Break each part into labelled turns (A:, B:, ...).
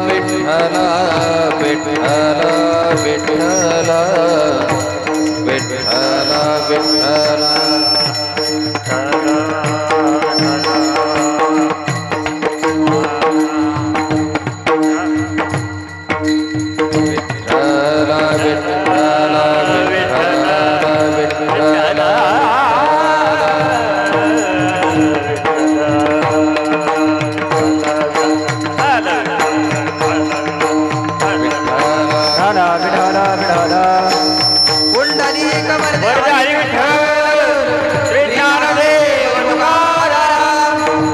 A: विठ्ठल विठ्ठल विठ्ठल विठ्ठल विठ्ठल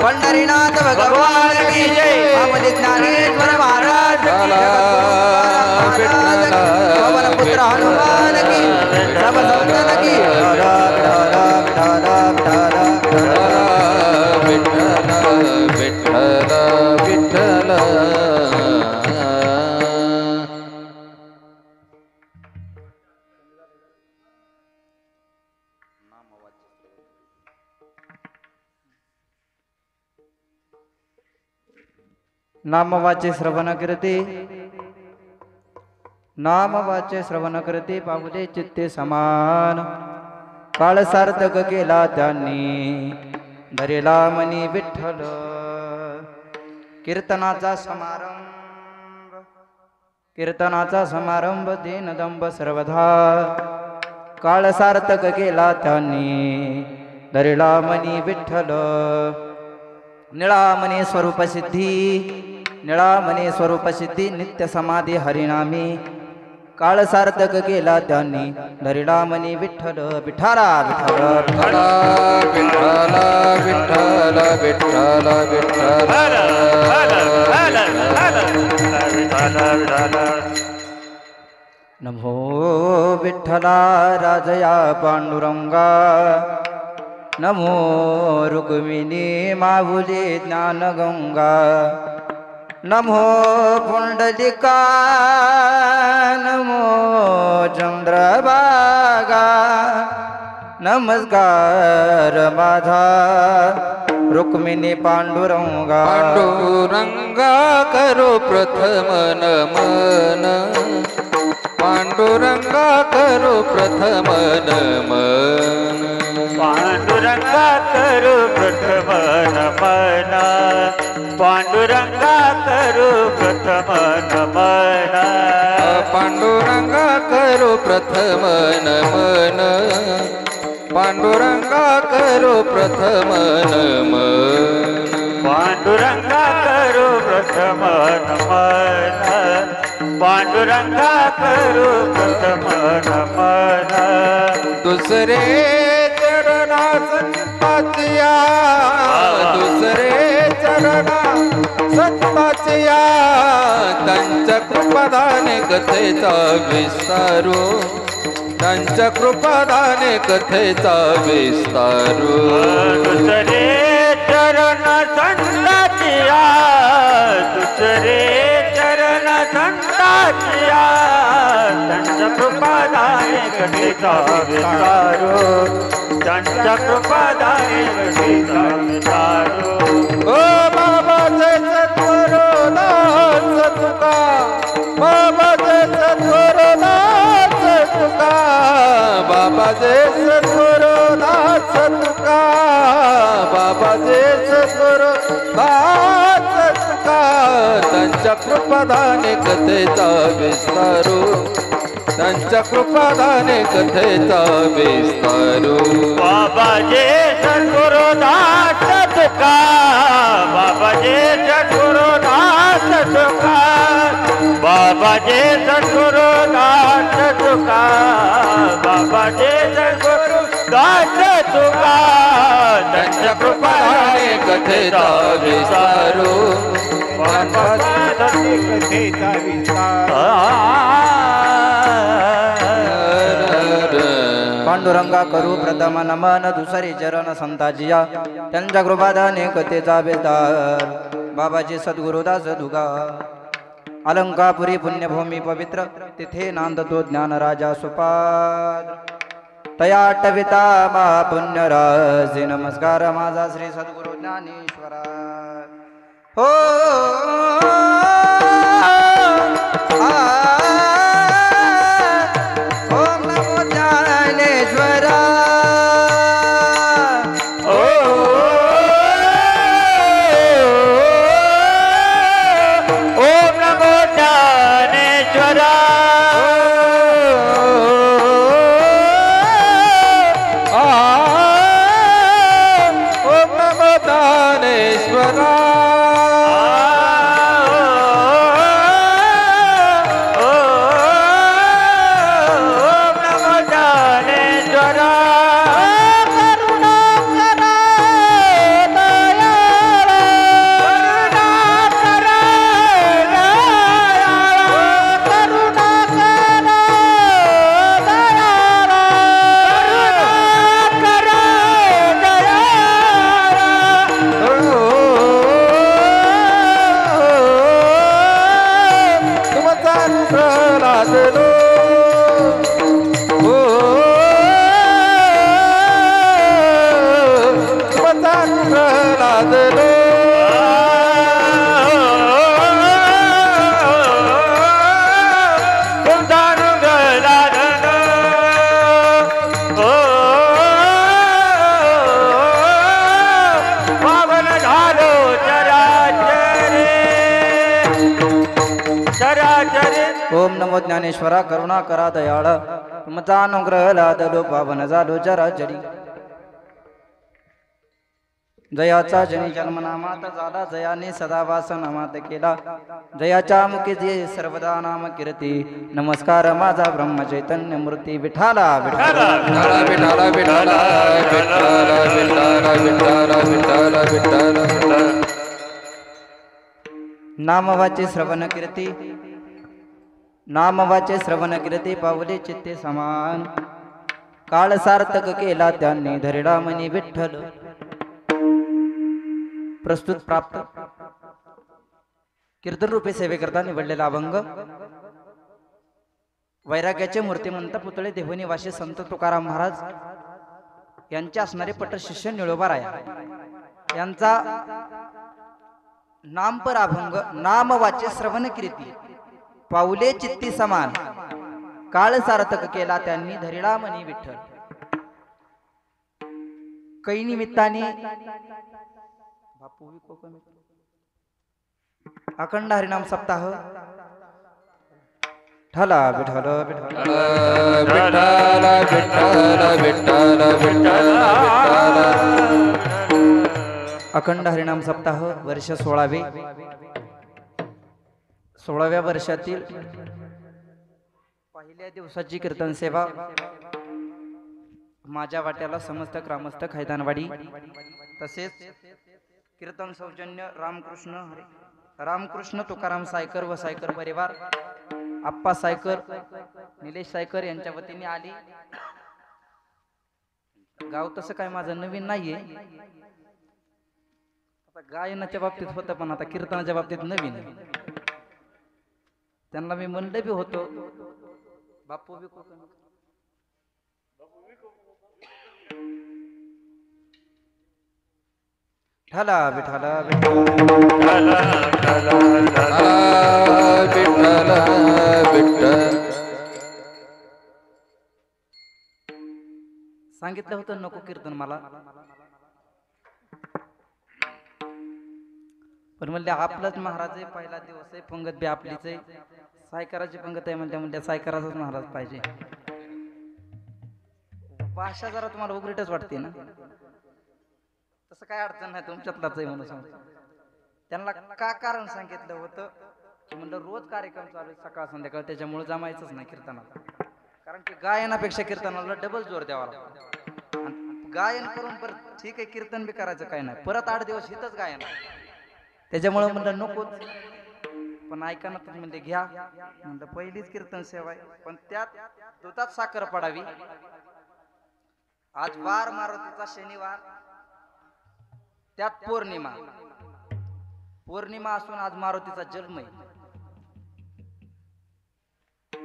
B: पंढरीनाथ भगवान की जय। बाबाजी ज्ञानेश्वर महाराज पवन पुत्र हनुमान की सब संतन की
A: विठ्ठल विठ्ठल
B: नामवाचे श्रवण करते नामवाचे श्रवण करते पावले चित्ते समान काळ सार्थक केला त्यांनी धरेला मनी विठ्ठल कीर्तनाचा समारंभ दीनदंब सर्वधा काळ सार्थक केला त्यांनी धरेला मनी विठ्ठल निळामणी स्वरूप सिद्धी नित्य समाधी हरिनामी काळ सार्थक केला त्यांनी धरिला मनी विठ्ठल विठारा विठ्ठल
A: विठ्ठल विठ्ठल विठ्ठल विठ्ठल
B: नमो विठ्ठला राजया पांडुरंगा नमो रुक्मिणी माऊली ज्ञानगंगा नमो पुंडलिका नमो चंद्रभागा नमस्कार माझा रुक्मिणी पांडुरंगा
A: पांडुरंगा करो प्रथम नमन पांडुरंगा करो प्रथम नमन
C: पांडुरंगा करो प्रथम नमन पांडुरंगा करो प्रथम नमन
A: पांडुरंगा करो प्रथम नमन पांडुरंगा करो प्रथम नमन
C: पांडुरंगा करो प्रथम नमन पांडुरंगा करो प्रथम नमन
A: दुसरे चरणा संताचिया दुसरे चरणा संताचिया त्यांच्या कृपादाने कथेचा विस्तारू त्यांच्या कृपादाने कथेचा विस्तारू
C: दुसरे चरण संताचिया दुसरे चरण संताचिया त्यांच्या कृपादाने कथेचा विस्तारू त्यांच्या कृपादाने कथेचा विस्तारू
A: ओ बाबाचे सद्गुरुदास तुका बाबाचे सद्गुरुदास तुका बाबाचे सद्गुरुदास तुका बाबाचे सद्गुरुदास तुका त्यांच्या कृपादाने कथेचा विस्तारू त्यांच्या कृपादाने कथेचा विस्तारू
C: बाबाजे सद्गुरुदास तुका बाबाजे सद्गुरुदास तुका बाबाजे सद्गुरुदास तुका बाबाजे सद्गुरुदास तुका
A: त्यांच्या कृपादाने कथेचा विस्तारू
C: कथेचा विस्तार
B: पांडुरंगा करू प्रथम नमन दुसरे चरण संताजिया त्यांच्या कृपादाने कथेचा विस्तार बाबाजी सद्गुरुदास दुगा अलंकापुरी पुण्यभूमी पवित्र तिथे नांदतो ज्ञानराजा सुपाद तया आठविता महापुण्यराजे नमस्कार माझा श्री सद्गुरु ज्ञानेश्वरा हो
C: चराचरी
B: ओम नमो ज्ञानेश्वरा करुणा करा दयाळ तुमचा अनुग्रह लादलो पावन झालो चराचरी जयाचा जनी जन्मनामात झाला जयाने सदा वास नामात केला जयाच्या मुखे जे सर्वदा नाम कीर्ती नमस्कार माझा ब्रह्म चैतन्य मूर्ती विठाला विठाला
A: विठाला विठाला विठाला विठाला विठाला विठाला विठाला विठाला
B: नामवाचे श्रवण कीर्ती नामवाचे श्रवण कीर्ती पावले चित्ते समान काळ सार्थक केला त्यांनी धरिडा मनी विठ्ठल प्रस्तुत प्राप्त कीर्तन रूपे सेवे करता निवडलेला अभंग वैराग्याचे मूर्तिमंत पुतळे देहुनी वाशी संत तुकाराम महाराज यांचे असणारे पट शिष्य निळोबाराया यांचा नामपर अभंग नामवाचे श्रवण कीर्ती पाऊले चित्ती समान काळ सार्थक केला त्यांनी धरिडा मनी विठ्ठल कै निमित्ताने अखंड हरिनाम सप्ताह ठला विठ्ठल विठ्ठल
A: विठाला विठाला विठाला विठाला
B: अखंड हरिनाम सप्ताह वर्ष 16वे 16व्या वर्षातील पहिल्या दिवसाची कीर्तन सेवा माझ्या वाट्याला समस्त ग्रामस्थ खैदानवाडी तसेच कीर्तन सौजन्य रामकृष्ण तुकाराम सायकर व सायकर परिवार आप्पा सायकर निलेश सायकर यांच्या वतीने आली गाव तसं काय माझं नवीन नाहीये आता गायनाच्या बाबतीत होतं पण आता कीर्तनाच्या बाबतीत नवीन त्यांना मी म्हणलं बी होतो बापू बी ठला विठाला
A: विठाला विठ्ठल
B: सांगितलं होतं नको कीर्तन मला पण म्हणले आपलाच महाराज आहे पहिला दिवस आहे पंगत बी आपलीच आहे सायकराची पंगत आहे म्हणजे सायकराचाच महाराज पाहिजे भाषा जरा तुम्हाला उघडीतच वाटते ना तसं काय अडचण नाही तुमच्यातलाच आहे म्हणून सांगतो त्यांना का कारण सांगितलं होतं की म्हणलं रोज कार्यक्रम चालू आहे सकाळ संध्याकाळ त्याच्यामुळे जमायचंच नाही कीर्तनाला कारण की गायनापेक्षा कीर्तनाला डबल जोर द्यावा लागतो गायन करून परत ठीक आहे कीर्तन बी करायचं काय नाही परत 8 दिवस हिथंच गायन त्याच्यामुळे म्हणलं नकोच पण ऐका ना तुम्ही म्हणजे घ्या म्हणलं पहिलीच कीर्तन सेवा आहे पण त्यात दुधात साखर पडावी आज वार मारुतीचा शनिवार त्यात पौर्णिमा असून आज मारुतीचा जन्म आहे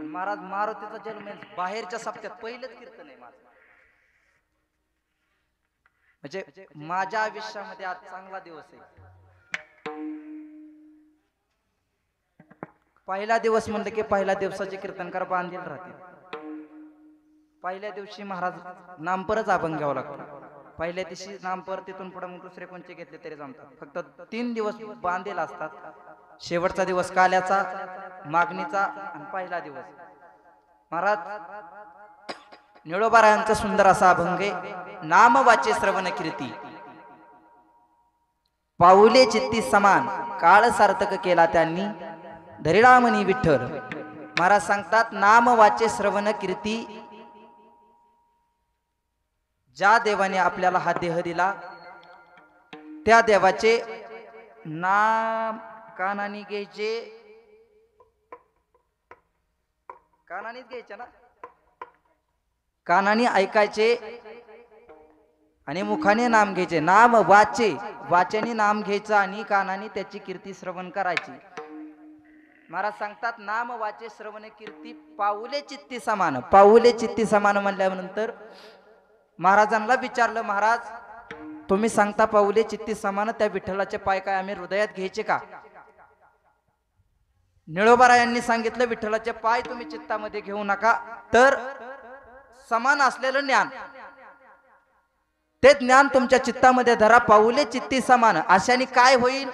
B: महाराज मारुतीचा जन्म आहे बाहेरच्या सप्त्यात पहिलंच कीर्तन आहे माझं म्हणजे माझ्या आयुष्यामध्ये आज चांगला दिवस आहे पहिला दिवस म्हणलं की पहिल्या दिवसाचे कीर्तनकार बांधील राहतील पहिल्या दिवशी महाराज नामपरच अभंग घ्यावं लागतो पहिल्या दिवशी नामपर तिथून पुढे मग दुसरे कोणते घेतले तरी जमतात फक्त 3 दिवस बांधेल असतात शेवटचा दिवस काल्याचा मागणीचा आणि पहिला दिवस महाराज निळोबारायांचा सुंदर असा अभंग आहे नाम वाचे श्रवण कीर्ती पाऊले चित्ती समान काळ सार्थक केला त्यांनी धरिडा मनी विठ्ठल महाराज सांगतात नाम वाचे श्रवण कीर्ती ज्या देवाने आपल्याला हा देह दिला त्या देवाचे नाम कानाने घ्यायचे कानानेच घ्यायचे ना कानाने ऐकायचे आणि मुखाने नाम घ्यायचे नाम वाचे वाच्याने नाम घ्यायचं आणि कानाने त्याची कीर्ती श्रवण करायची महाराज सांगतात नाम वाचे श्रवण कीर्ती पाऊले चित्ती समान पाऊले चित्ती समान म्हणल्यानंतर महाराजांना विचारलं महाराज तुम्ही सांगता पाऊले चित्ती समान त्या विठ्ठलाचे पाय काय आम्ही हृदयात घ्यायचे का निळोबारायांनी सांगितलं विठ्ठलाचे पाय तुम्ही चित्तामध्ये घेऊ नका तर समान असलेलं ज्ञान ते ज्ञान तुमच्या चित्तामध्ये धरा पाऊले चित्ती समान अशाने काय होईल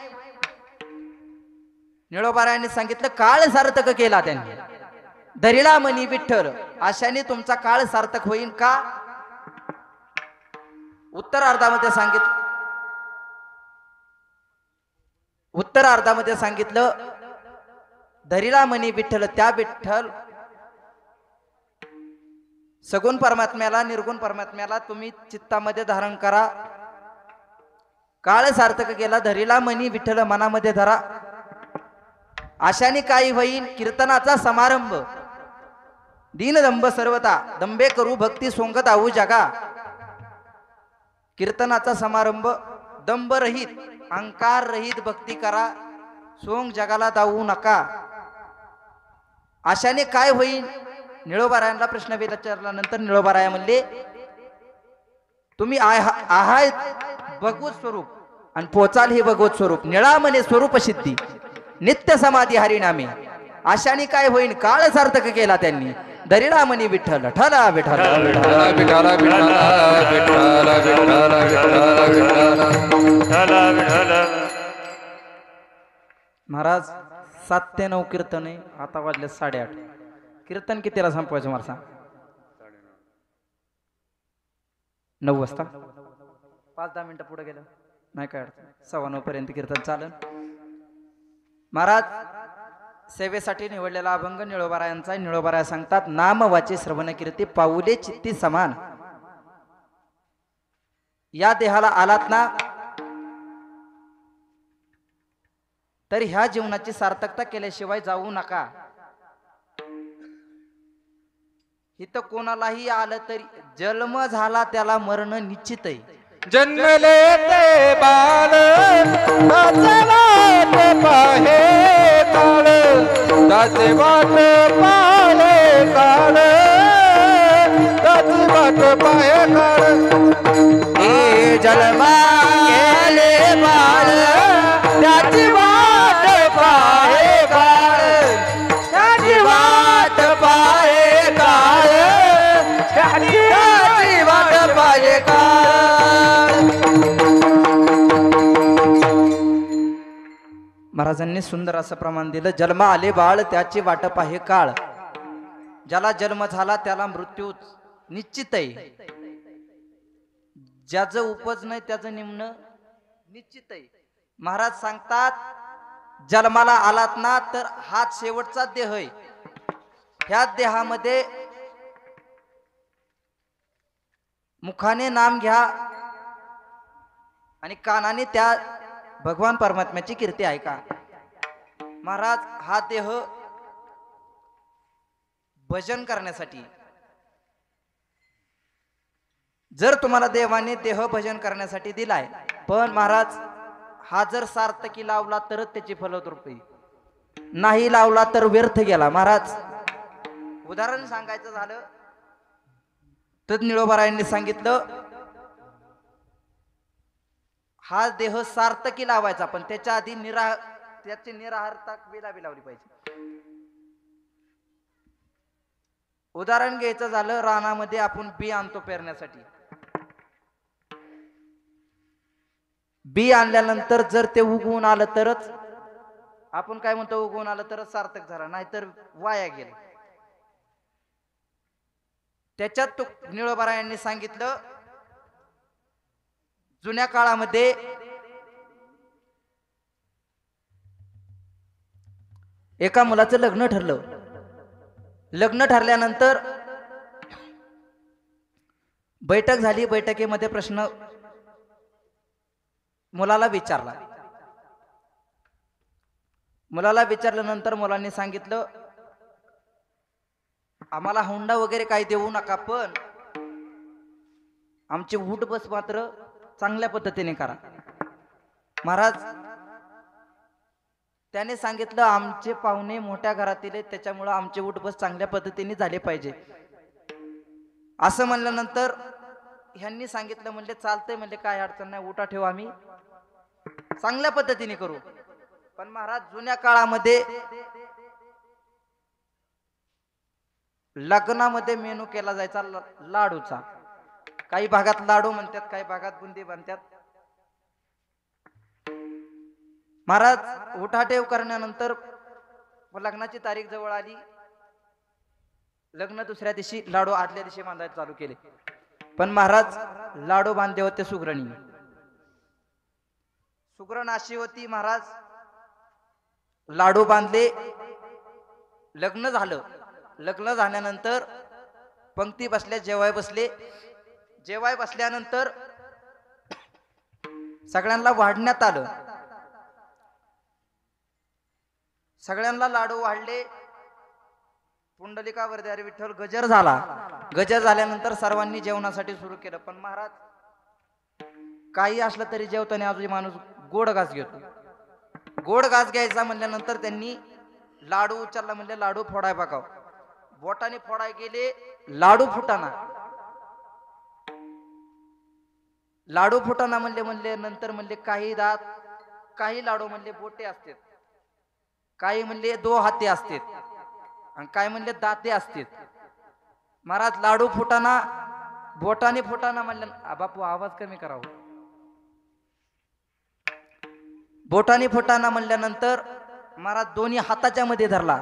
B: निळोबारायांनी सांगितलं काळ सार्थक केला त्यांनी. धरिला मनी विठ्ठल, अशाने तुमचा काळ सार्थक होईल का? उत्तरार्धामध्ये सांगितलं धरिला मनी विठ्ठल, त्या विठ्ठल सगुण परमात्म्याला निर्गुण परमात्म्याला तुम्ही चित्तामध्ये धारण करा. काळ सार्थक केला धरिला मनी विठ्ठल मनामध्ये धरा. अशाने काही होईल कीर्तनाचा समारंभ. दीनदंभ सर्वता दंबे करू भक्ती सोंगत आऊ जगा. कीर्तनाचा समारंभ दंभ रहित अहंकार रहित भक्ती करा. सोंग जगाला दावू नका. अशाने काय होईल? निळोबारायांना प्रश्न विचारल्यानंतर निळोबाराया म्हणले तुम्ही आहात भगवत स्वरूप आणि पोचाल हे भगवत स्वरूप. निळा म्हणे स्वरूप सिद्धी नित्य समाधी हरिनामे. अशाने काय होईल? काळ सार्थक केला त्यांनी. धरिला म्हणे विठ्ठल ठला विठ्ठल
A: विठ्ठला विठ्ठला विठ्ठला विठ्ठला विठ्ठला विठ्ठला.
B: महाराज 7 ते 9 कीर्तन आहे. आता वाजले 8:30. कीर्तन कितीला संपवायचं मला सांग? 9 वाजता. 5-10 मिनिटं पुढे गेलं नाही काय अडचण. 9:15 पर्यंत कीर्तन चालन. महाराज सेवेसाठी निवडलेला अभंग निळोबारायांचा. निळोबाराया सांगतात नाम वाचे श्रवण कीर्ती पाऊले चित्ती समान. या देहाला आलात ना तर ह्या जीवनाची सार्थकता केल्याशिवाय जाऊ नका. इथं कोणालाही आलं तरी जन्म झाला त्याला मरण निश्चित आहे.
A: जन्मले ते बाल त्याचे वाट पाहे काळ, त्याचे वाट पाहे काळ, त्याची वाट पाहे काळ.
B: ए जन्मा गेले बाळ त्याची वाट पाहे काळ, त्याची वाट पाहे काळ, त्याची वाट पाहे काळ. महाराजांनी सुंदर असं प्रमाण दिलं. जन्म आले बाळ त्याची वाट पाहे काळ. ज्याला जन्म झाला त्याला मृत्यू निश्चित आहे. ज्याचं उपज नाही त्याचं निम्न निश्चित आहे. महाराज सांगतात जन्माला आलात ना तर हा शेवटचा देह आहे. ह्या देहामध्ये मुखाने नाम घ्या आणि कानाने त्या भगवान परमात्म्याची कीर्ती ऐका. महाराज हा देह भजन करण्यासाठी. जर तुम्हाला देवाने देह भजन करण्यासाठी दिलाय पण महाराज हा जर सार्थकी लावला तरच त्याची फलद्रूप येईल, नाही लावला तर व्यर्थ गेला. महाराज उदाहरण सांगायचं झालं तर निळोबारायांनी सांगितलं हा देह सार्थकी लावायचा पण त्याच्या आधी त्याची निराहारता वेलावी लावली पाहिजे. उदाहरण घ्यायचं झालं रानामध्ये आपण बी आणतो पेरण्यासाठी. बी आणल्यानंतर जर ते उगवून आलं तरच आपण काय म्हणतो उगवून आलं तरच सार्थक झाला, नाहीतर वाया गेलं. त्याच्यात निळोबारायांनी सांगितलं जुन्या काळामध्ये एका मुलाचं लग्न ठरलं. लग्न ठरल्यानंतर बैठक झाली. बैठकीमध्ये प्रश्न मुलाला विचारला. मुलाला विचारल्यानंतर मुलांनी सांगितलं आम्हाला हुंडा वगैरे काही देऊ नका पण आमची उठ बस मात्र चांगल्या पद्धतीने करा. महाराज त्याने सांगितलं आमचे पाहुणे मोठ्या घरातील आहेत त्याच्यामुळे आमचे उठ बस चांगल्या पद्धतीने झाले पाहिजे. असं म्हणल्यानंतर ह्यांनी सांगितलं म्हणले चालतंय म्हणले काय अडचण नाही उठा ठेवा आम्ही चांगल्या पद्धतीने करू. पण महाराज जुन्या काळामध्ये लग्नामध्ये मेनू केला जायचा लाडूचा. काही भागात लाडू म्हणतात काही भागात बुंदी म्हणतात. महाराज उठाठेव करण्यानंतर लग्नाची तारीख जवळ आली. लग्न दुसऱ्या दिवशी, लाडू आदल्या दिवशी बांधायला चालू केले. पण महाराज लाडू बांधले होते सुगरणी. सुगरण अशी होती महाराज, लाडू बांधले, लग्न झालं. लग्न झाल्यानंतर पंक्ती बसल्या, जेवाय बसले. जेवाय बसल्यानंतर सगळ्यांना वाढण्यात आलं. सगळ्यांना लाडू वाढले. पुंडलिका वरदारी विठ्ठल गजर झाला. गजर झाल्यानंतर सर्वांनी जेवणासाठी सुरू केलं. पण महाराज काही असलं तरी जेवताना अजून माणूस गोड घास घेतो. गोड घास घ्यायचा म्हणल्यानंतर त्यांनी लाडू उचलला, म्हणले लाडू फोडाय बघाव. बोटाने फोडाय गेले, लाडू फुटाना. लाडू फुटाना म्हणले नंतर म्हणले काही दात, काही लाडू म्हणले बोटे असतात, काही म्हणले दो हाते असतात, आणि काय म्हणले दाते असतात. महाराज लाडू फुटाना, बोटाने फुटाना म्हणले. बापू आवाज कमी करावं. बोटाने फुटाना म्हणल्यानंतर महाराज दोन्ही हाताच्या मध्ये धरला,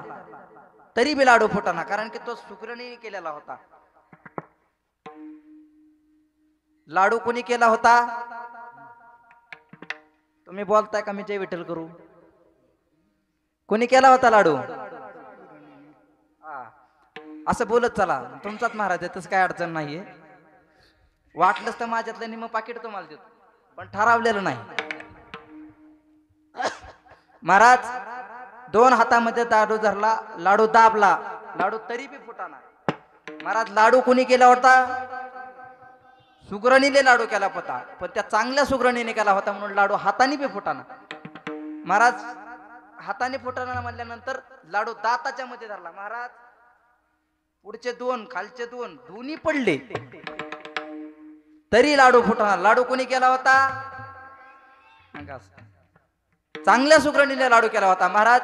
B: तरी बी लाडू फुटाना, कारण की तो सुगरणीने केलेला होता. लाडू कोणी केला होता? तुम्ही बोलताय का मी जय विठ्ठल करू? कोणी केला होता लाडू? असं बोलत चला, तुमचाच महाराज आहे, तसं काय अडचण नाहीये. वाटलंच तर माझ्यातलं निम्म पाकिट तुम्हाला देतो, पण ठरवलेलं नाही. महाराज दोन हातामध्ये लाडू धरला, लाडू दाबला, लाडू तरी बी फुटाना. महाराज लाडू कोणी केला होता? सुगरणीने लाडू केला होता, पण त्या चांगल्या सुगरणीने केला होता म्हणून लाडू हाताने बी फुटाना. महाराज हाताने फुटाना म्हणल्यानंतर लाडू दाताच्या मध्ये धरला. महाराज पुढचे दोन, खालचे दोन, दोन्ही पडले, तरी लाडू फुटाना. लाडू कोणी केला होता? चांगल्या सुगरणीने लाडू केला होता. महाराज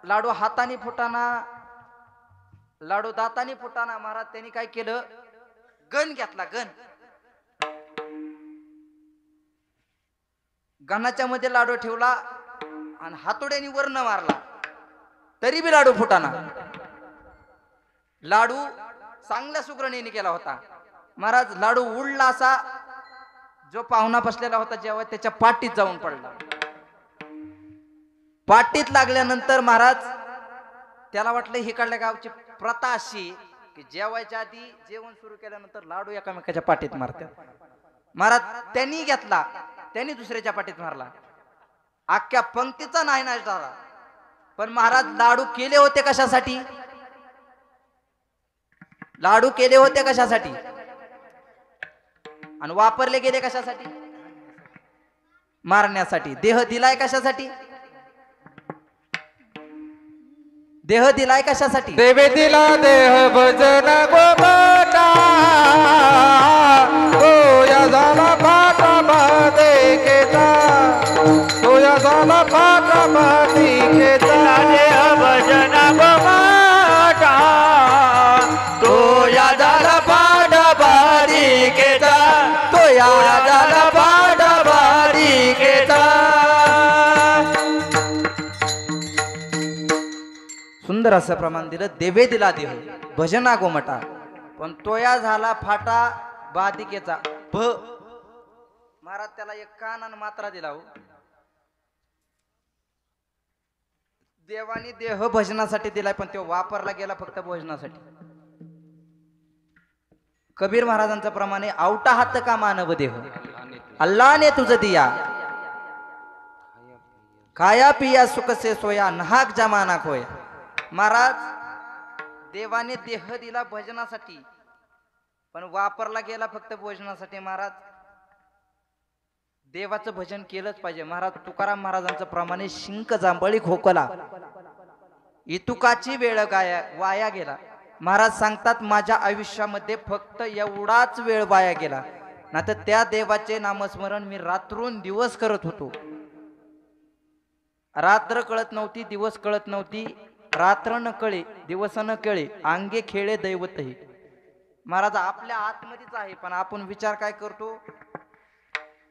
B: लाडू हाताने फुटाना, लाडू दाताने फुटाना. महाराज त्यांनी काय केलं? गण घेतला. गणाच्या मध्ये लाडू ठेवला आणि हातोड्याने वर्ण मारला, तरी बी लाडू फुटाना. लाडू चांगल्या सुगरणीने केला होता. महाराज लाडू उडला, असा जो पाहुणा बसलेला होता जेव्हा त्याच्या पाठीत जाऊन पडला. पाठीत लागल्यानंतर महाराज त्याला वाटलं हिकडल्या गावची प्रथा अशी की जेवायच्या आधी जेवण सुरू केल्यानंतर लाडू एकामेकाच्या पाठीत मारतात. महाराज त्यांनी घेतला, त्यांनी दुसऱ्याच्या पाठीत मारला. अख्ख्या पंक्तीचा नाही नाश झाला. पण महाराज लाडू केले होते कशासाठी? लाडू केले होते कशासाठी आणि वापरले गेले कशासाठी? मारण्यासाठी. देह दिलाय कशासाठी? देह दिलाय कशासाठी?
A: देवे दिला देह भजन गोबटा, तो या झाला फाटा बाधिकेचा, तो या झाला फाटा बाधिकेचा.
C: देह भजन गोमाटा, तो या झाला फाटा बाधिकेचा,
B: तो या झाला फाटा बाधिकेचा. सुंदर असं प्रमाण दिलं. देवे दिला देह भजना गोमटा, पण तोया झाला फाटा बाधिकेचा. महाराज त्याला एक कान आणि मात्रा दिला. हो, देवानी देह भजनासाठी दिलाय, पण तो वापरला गेला फक्त भोजनासाठी. कबीर महाराजांच्या प्रमाणे आवटा हात का मानव देह, अल्लाने तुझ दिया, खाया पिया सुख से सोया, नहाक जमाना खोया. महाराज देवाने देह दिला भजनासाठी, पण वापरला गेला फक्त भोजनासाठी. महाराज देवाचं भजन केलंच पाहिजे. महाराज तुकाराम महाराजांच्या प्रमाणे शिंक जांभळी खोकला, इतुकाची वेळ वाया गेला. महाराज सांगतात माझ्या आयुष्यामध्ये फक्त एवढाच वेळ वाया गेला, नाहीतर त्या देवाचे नामस्मरण मी रात्रून दिवस करत होतो. रात्र कळत नव्हती, दिवस कळत नव्हती. रात्र न कळे, दिवस न कळे, अंगे खेळे दैवतही. महाराज आपल्या आतमध्येच आहे, पण आपण विचार काय करतो?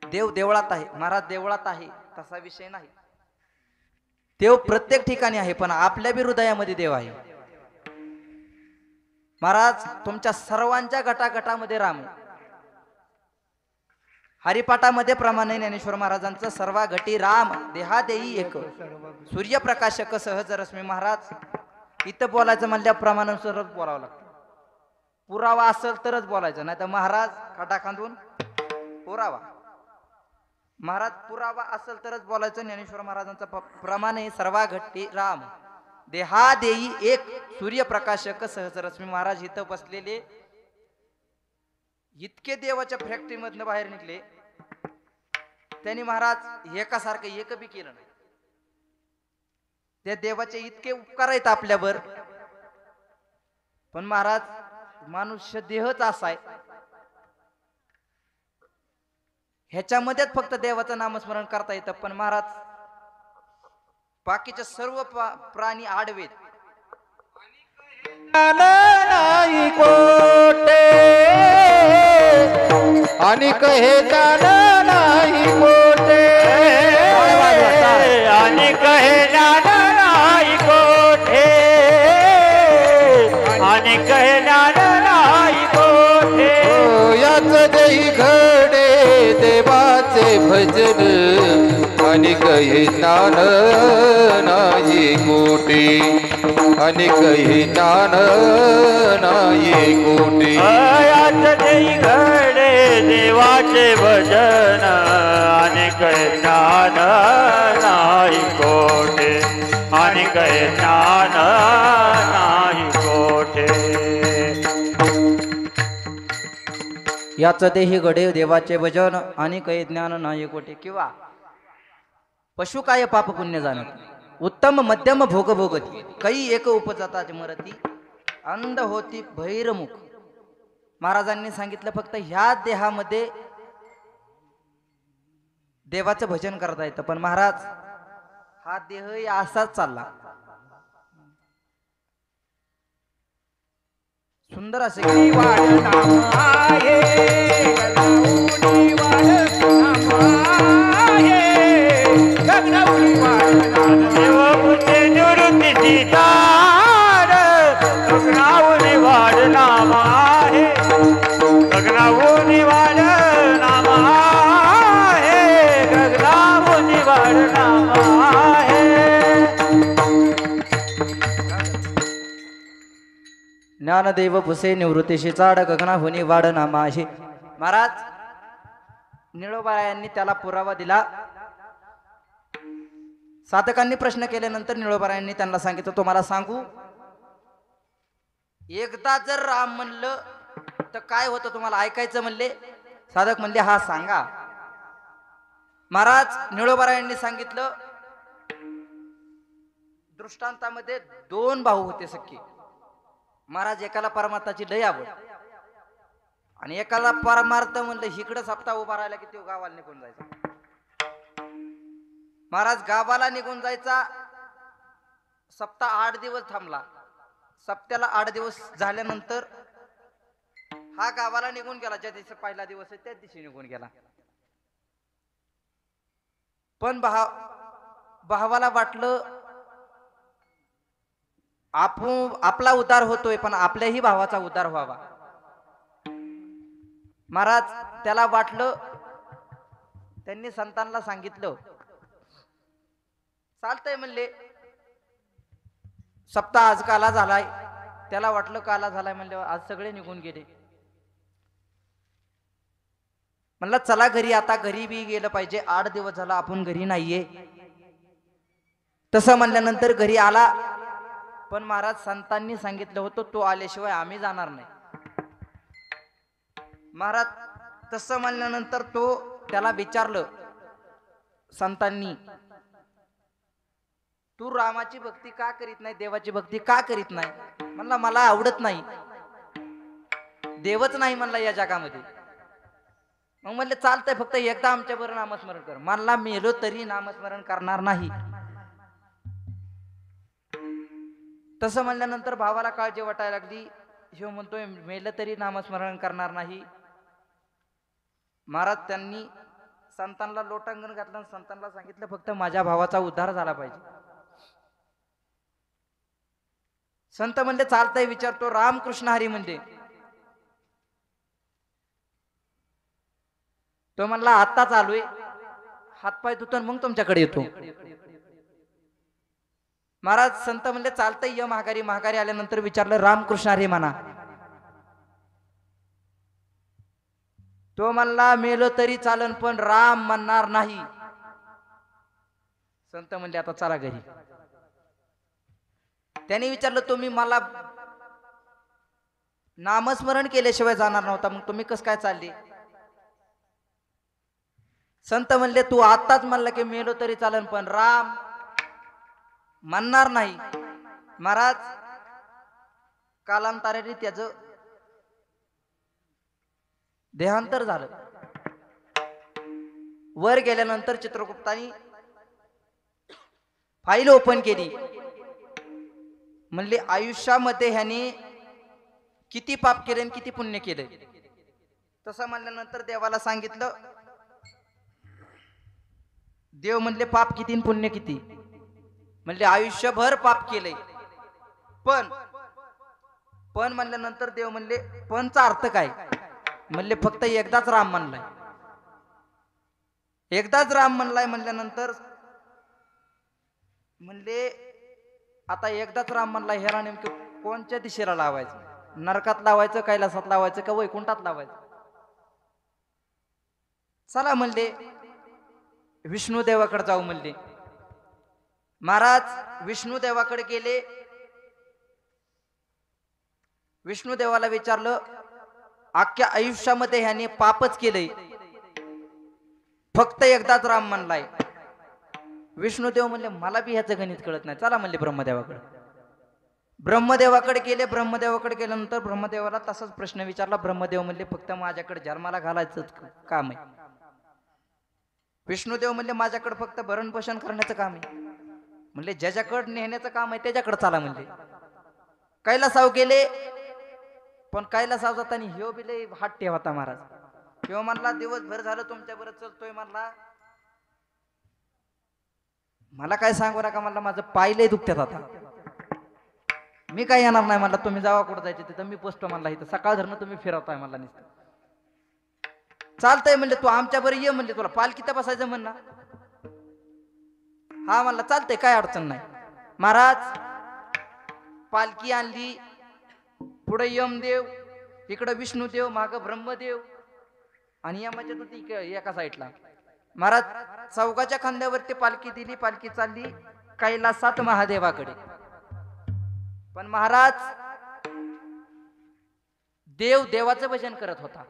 B: देव देवळात आहे, महाराज देवळात आहे, तसा विषय नाही. देव प्रत्येक ठिकाणी आहे, पण आपल्या बी हृदयामध्ये देव आहे. महाराज तुमच्या सर्वांच्या गटागटामध्ये राम आहे. हरिपाठामध्ये प्रमाणे ज्ञानेश्वर महाराजांचं सर्वा घटी राम देहा देई एक सूर्यप्रकाशक सहज रश्मी. महाराज इथं बोलायचं म्हणल्या प्रमाणानुसारच बोलावं लागतं. पुरावा असेल तरच बोलायचं, नाही तर महाराज खटा खांदून पुरावा. महाराज पुरावा असेल तरच बोलायचं. ज्ञानेश्वर महाराजांचा प्रमाणे सर्वा घटी राम देहा देई एक सूर्यप्रकाशक सहज रश्मी. महाराज इथं बसलेले इतके देवाच्या फॅक्टरी मधनं बाहेर निघले, त्यांनी महाराज एकासारखं एक बी केलं नाही. त्या देवाचे इतके उपकार आहेत आपल्यावर, पण महाराज मनुष्य देहच असा आहे, ह्याच्यामध्येच फक्त देवाचं नामस्मरण करता येतं. पण महाराज बाकीचे सर्व प्राणी आडवेत.
A: नाही कोटे आणि कहे जाण नाही कोटे
C: आणि कहे ज्ञान नाही कोठे आणि कहे ज्ञान नाही कोठे.
A: याच देही घडे देवाचे भजन आणि कहे ज्ञान नाही कोटे आणि कहे ज्ञान नाही कोटे.
C: याच देई घडे देवाचे भजन आणि कहे ज्ञान नाही कोठे आणि कहे ज्ञान नाही कोठे.
B: याच देही घडे देवाचे भजन आणि काही ज्ञान नाही कोठे. किंवा पशु काय पाप पुण्य जाणत उत्तम मध्यम भोग भोगती काही एक उपजाताची मरती अंध होती भैरमुख. महाराजांनी सांगितलं फक्त ह्या देहामध्ये देवाचं भजन करता येतं, पण महाराज हा देह असाच चालला. सुंदर असे
C: देवपुते निवृत्ती सीतार गगनावनी वाढ नाम आहे. गगनावनी वाढ नाम आहे. गगनावनी वाढ नाम आहे.
B: ज्ञानदेव पुसे निवृत्तीशी चाड गगना होणी वाढ नामा आहे. महाराज निळोबा यांनी त्याला पुरावा दिला. साधकांनी प्रश्न केल्यानंतर निळोबारायांनी त्यांना सांगितलं, तुम्हाला सांगू, एकदा जर राम म्हणलं तर काय होतं तुम्हाला ऐकायचं म्हणले. साधक म्हणले हा सांगा. महाराज निळोबारायांनी सांगितलं, दृष्टांतामध्ये दोन भाऊ होते सख्खे. महाराज एकाला परमार्थाची लय आवड आणि एकाला परमार्थ म्हणलं इकडं सप्ताह उभा राहिला की तो गावाला निघून जायचा. महाराज गावाला निघून जायचा. सप्ताह 8 दिवस थांबला. सप्त्याला 8 दिवस झाल्यानंतर हा गावाला निघून गेला. ज्या दिवशी पहिला दिवस आहे त्याच दिवशी निघून गेला. पण भावाला वाटलं आपला उद्धार होतोय, पण आपल्याही भावाचा उद्धार व्हावा. महाराज त्याला वाटलं, त्यांनी संतांना सांगितलं, चालतंय म्हणले. सप्ताह आज काला झालाय. त्याला वाटलं काला झालाय म्हणले, आज सगळे निघून गेले. म्हणलं चला घरी, आता घरी बी गेलं पाहिजे. 8 दिवस झाला आपण घरी नाहीये. तसं म्हणल्यानंतर घरी आला. पण महाराज संतांनी सांगितलं होतं तो आल्याशिवाय आम्ही जाणार नाही. महाराज तसं म्हणल्यानंतर तो त्याला विचारलं संतांनी, तू रामाची भक्ती का करीत नाही, देवाची भक्ती का करीत नाही. म्हणला मला आवडत नाही, देवच नाही म्हणला या जगामध्ये. मग म्हणले चालतंय, फक्त एकदा आमच्या बरोबर नामस्मरण कर. म्हणला मेलो तरी नामस्मरण करणार नाही. तसं म्हणल्यानंतर भावाला काळजी वाटायला लागली. ह्यो म्हणतोय मेलं तरी नामस्मरण करणार नाही. महाराज त्यांनी संतांना लोटांगण घातलं. संतांना सांगितलं फक्त माझ्या भावाचा उद्धार झाला पाहिजे. संत म्हणले चालतंय, विचारतो रामकृष्ण हरी म्हणजे. तो म्हणला आत्ता चालू आहे, हातपाय धुतो मग तुमच्याकडे येतो. महाराज संत म्हणले चालतंय य महागारी. महागारी आल्यानंतर विचारलं रामकृष्ण हरी म्हणा. तो म्हणला मेलो तरी चालन पण राम म्हणणार नाही. संत म्हणले आता चला घरी. त्याने विचारलं तुम्ही मला नामस्मरण केल्याशिवाय जाणार नव्हता, मग तुम्ही कसं काय चालले? संत म्हणले तू आत्ताच म्हणला की मेलो तरी चालन पण राम म्हणणार नाही. महाराज कालांतराने त्याचं देहांतर झालं. वर गेल्यानंतर चित्रगुप्तानी फाईल ओपन केली. म्हणले आयुष्यामध्ये ह्याने किती पाप केले आणि किती पुण्य केले. तसं म्हणल्यानंतर देवाला सांगितलं. देव म्हणले पाप किती आणि पुण्य किती? म्हणले आयुष्यभर पाप केले. पण म्हणल्यानंतर देव म्हणले पणचा अर्थ काय? म्हणले फक्त एकदाच राम म्हणलाय. एकदाच राम म्हणलाय म्हणल्यानंतर म्हणले आता एकदाच राम म्हणलाय, ह्याला नेमकं कोणत्या दिशेला लावायचं? नरकात लावायचं, कैलासात लावायचं का वैकुंठात लावायचं? चला म्हणले विष्णू देवाकडे जाऊ म्हणले. महाराज विष्णू देवाकडे गेले. विष्णू देवाला विचारलं अख्ख्या आयुष्यामध्ये ह्याने पापच केलंय, फक्त एकदाच राम म्हणलाय. विष्णुदेव म्हणले मला बी ह्याचं गणित कळत नाही, चला म्हणले ब्रह्मदेवाकडे. ब्रह्मदेवाकडे गेले. ब्रह्मदेवाकडे गेल्यानंतर ब्रह्मदेवाला तसाच प्रश्न विचारला. ब्रह्मदेव म्हणले फक्त माझ्याकडे जन्माला घालायचं काम आहे. विष्णुदेव म्हणले माझ्याकडे फक्त भरण पोषण करण्याचं काम आहे. म्हणले ज्याच्याकडे नेण्याचं काम आहे त्याच्याकडे चला म्हणले. कैलासाव गेले. पण कैलासाव जाताना ह्यो बी लय हट्टी होता महाराज. ह्यो म्हणला दिवसभर झालं तुमच्या बरोबर चलतोय, म्हणला मला काय सांगू नका, म्हणला माझं पाय लय दुखत्यात आता, मी काय येणार नाही. म्हणला तुम्ही जावा कुठं जायचे तिथं, मी पोचतो म्हणला. इथं सकाळ धरणं तुम्ही फिरवताय म्हणला नुसतं. चालतंय म्हणले तू आमच्या बरोबर ये म्हणले, तुला पालखीत बसायचं म्हणला. हा म्हणला चालतंय काय अडचण नाही. महाराज पालखी आणली. पुढे यमदेव, इकडं विष्णुदेव, माग ब्रह्मदेव आणि यमाच्या दूत एका साईडला. महाराज चौकाच्या खांद्यावरती पालखी दिली. पालखी चालली कैलासात महादेवाकडे. पण महाराज देव देवाचं भजन करत होता.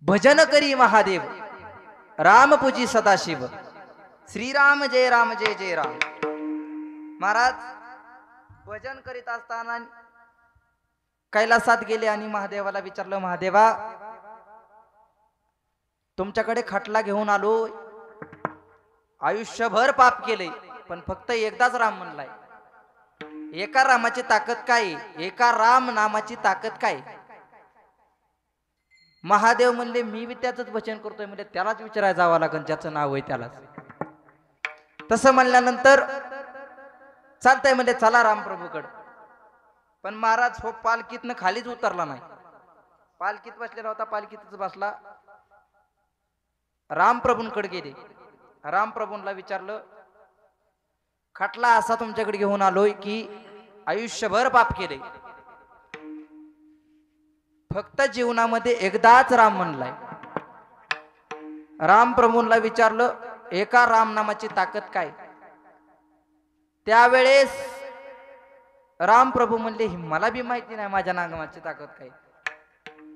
B: भजन करी महादेव, राम पूजी सदाशिव, श्रीराम जय राम जय जय राम. महाराज भजन करीत असताना कैलासात गेले आणि महादेवाला विचारलं महादेवा तुमच्याकडे खटला घेऊन आलो, आयुष्यभर पाप केले पण फक्त एकदाच राम म्हणलाय. एका रामाची ताकद काय? एका राम नामाची ताकद काय? महादेव म्हणले मी बी त्याच भजन करतोय. म्हणजे त्यालाच विचारायला जावं लागेल ज्याचं नाव आहे त्यालाच. तसं म्हणल्यानंतर चालतंय म्हणजे चला रामप्रभूकडे. पण महाराज हो पालखीतनं खालीच उतरला नाही. पालखीत बसलेला होता, पालखीतच बसला. रामप्रभूंकडे गेले. रामप्रभूंना विचारलं खटला असा तुमच्याकडे घेऊन आलोय की आयुष्यभर पाप केले, फक्त जीवनामध्ये एकदाच राम म्हणलाय. रामप्रभूंना विचारलं एका राम नामाची ताकद काय? त्यावेळेस रामप्रभू म्हणले मला बी माहिती नाही माझ्या नामाची ताकद काय.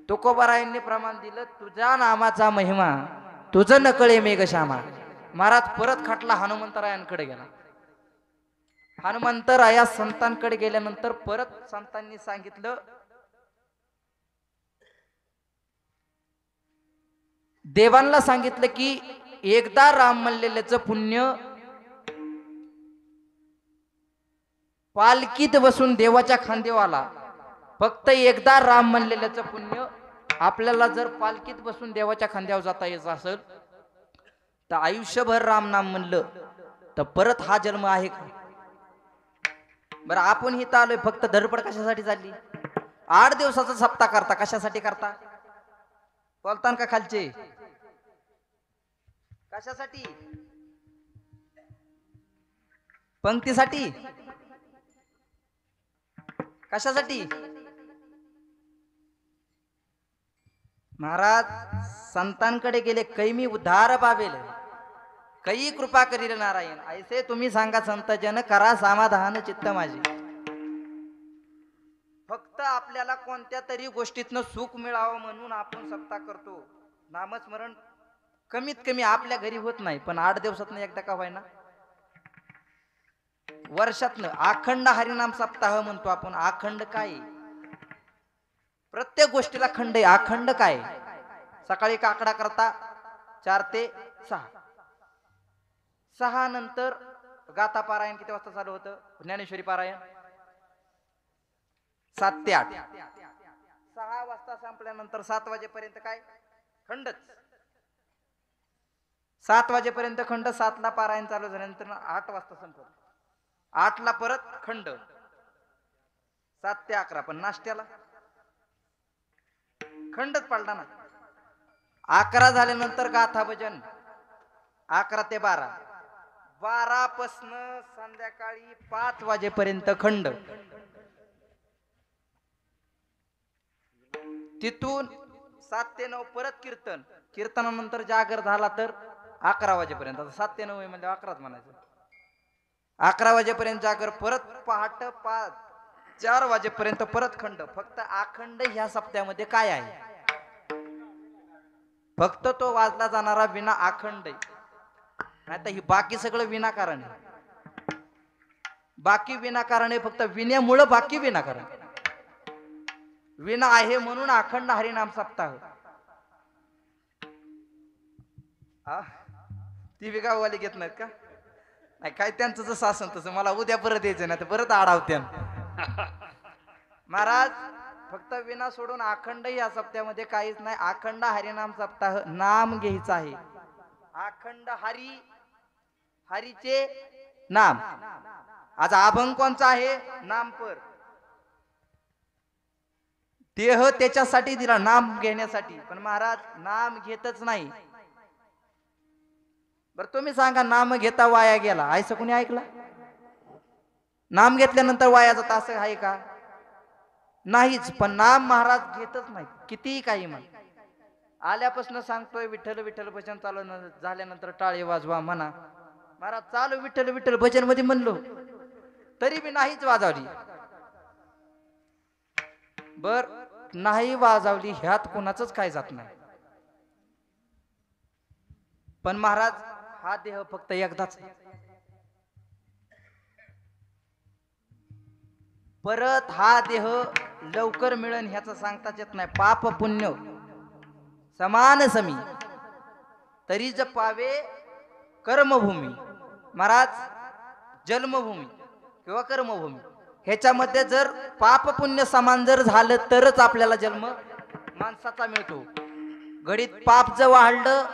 B: तुकोबारायांनी प्रमाण दिलं तुझ्या नामाचा महिमा तुझं नकळे मेघश्यामा. महाराज परत खटला हनुमंतरायांकडे गेला. हनुमंतराया संतांकडे गेल्यानंतर परत संतांनी सांगितलं देवांना सांगितलं की एकदा राम म्हणलेल्याचं पुण्य पालखीत बसून देवाच्या खांद्यावर आला. फक्त एकदा राम म्हणलेल्याचं पुण्य आपल्याला जर पालखीत बसून देवाच्या खांद्यावर जाता येत असेल तर आयुष्यभर राम नाम म्हणलं तर परत हा जन्म आहे का? बरं आपण हिथं आलोय फक्त धडपड कशासाठी चालली? 8 दिवसाचा सप्ताह करता, कशासाठी करता? बोलतान का खालचे? कशासाठी? पंक्तीसाठी? कशासाठी? महाराज संतांकडे गेले, कैमी उद्धार पावेल, कै कृपा करील नारायण. ऐसे तुम्ही सांगा संत जन, करा समाधान चित्त माझे. फक्त आपल्याला कोणत्या तरी गोष्टीतनं सुख मिळावं म्हणून आपण सप्ताह करतो. नामस्मरण कमीत कमी आपल्या घरी होत नाही, पण 8 दिवसातनं एकदा का व्हायना, वर्षातनं अखंड हरिनाम सप्ताह म्हणतो आपण. अखंड काय? प्रत्येक गोष्टीला खंड आहे. अखंड काय? सकाळी काकडा करता 4 ते 6, 6 नंतर गाथा पारायण किती वाजता चालू होतं? ज्ञानेश्वरी पारायण 7 ते 8. 6 वाजता संपल्यानंतर 7 वाजेपर्यंत काय? खंडच. 7 वाजेपर्यंत खंड, 7 ला पारायण चालू झाल्यानंतर 8 वाजता संपत. 8 ला परत खंड, 7 ते 11. पण नाश्त्याला खंडच पाळला ना. 11 झाल्यानंतर गाथा भजन 11 ते 12. 12 पासन संध्याकाळी 5 वाजेपर्यंत खंड. तिथून 7 ते 9 परत कीर्तन. कीर्तनानंतर जागर झाला तर 11 वाजेपर्यंत. 7 ते 9 म्हणजे 11च म्हणायचं. 11 वाजेपर्यंत जागर, परत पहाट 4 वाजेपर्यंत परत खंड. फक्त अखंड ह्या सप्त्यामध्ये काय आहे? फक्त तो वाजला जाणारा विना अखंड आहे. नाही तर ही बाकी सगळं विनाकारण आहे. बाकी विनाकारण आहे. फक्त विण्यामुळं बाकी विनाकारण. विना आहे म्हणून अखंड हरिनाम सप्ताह. ती विगाववाली घेत नाहीत का? नाही काय त्यांचं जसं असेल तसं. मला उद्या परत यायचं नाही तर परत आडावत्या. महाराज फक्त विना सोडून अखंड या सप्त्यामध्ये काहीच नाही. अखंड हरिनाम सप्ताह. नाम घ्यायचं आहे. अखंड हरीचे नाम. आज अभंग कोणचा आहे? नामपर. देह त्याच्यासाठी दिला, नाम घेण्यासाठी. पण महाराज नाम घेतच नाही. बरं तुम्ही सांगा, नाम घेता वाया गेला असं कोणी ऐकलं? नाम घेतल्यानंतर वाया जात असं आहे का? नाहीच. पण नाम महाराज घेतच नाही, कितीही काही म्हण. आल्यापासून सांगतोय विठ्ठल विठ्ठल भजन चालू झाल्यानंतर टाळे वाजवा म्हणा. महाराज चालू विठ्ठल विठ्ठल भजन मध्ये म्हणलो तरी मी नाहीच वाजवली. बर नाही वाजवली ह्यात कोणाचंच काय जात नाही. पण महाराज हा देह फक्त एकदाच आहे. परत हा देह लवकर मिळेल ह्याचं सांगताच येत नाही. पाप पुण्य समान समी तरी ज पावे कर्मभूमी. महाराज जन्मभूमी किंवा कर्मभूमी ह्याच्यामध्ये जर पाप पुण्य समान जर झालं तरच आपल्याला जन्म माणसाचा मिळतो. घडीत पाप जर वाढलं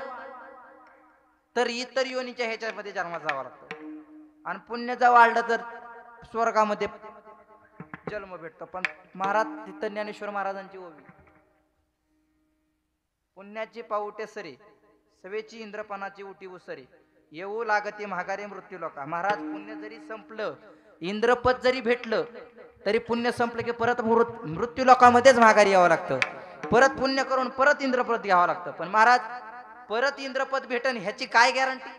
B: तर इतर योनीच्या ह्याच्यामध्ये जन्मात जावं लागतो. आणि पुण्य जर वाढलं तर स्वर्गामध्ये जन्म भेटतो. पण महाराज तिथं ज्ञानेश्वर महाराजांची ओवी. पुण्याची पाऊटे सरे सवेची इंद्रपणाची उटी उसरे येऊ लागते महागारे मृत्यू लोका. महाराज पुण्य जरी संपलं, इंद्रपद जरी भेटलं तरी पुण्य संपलं की परत मृत्यू लोकांमध्येच महागारी यावं लागतं. परत पुण्य करून परत इंद्रपद घ्यावं लागतं. पण महाराज परत इंद्रपद भेटन ह्याची काय गॅरंटी?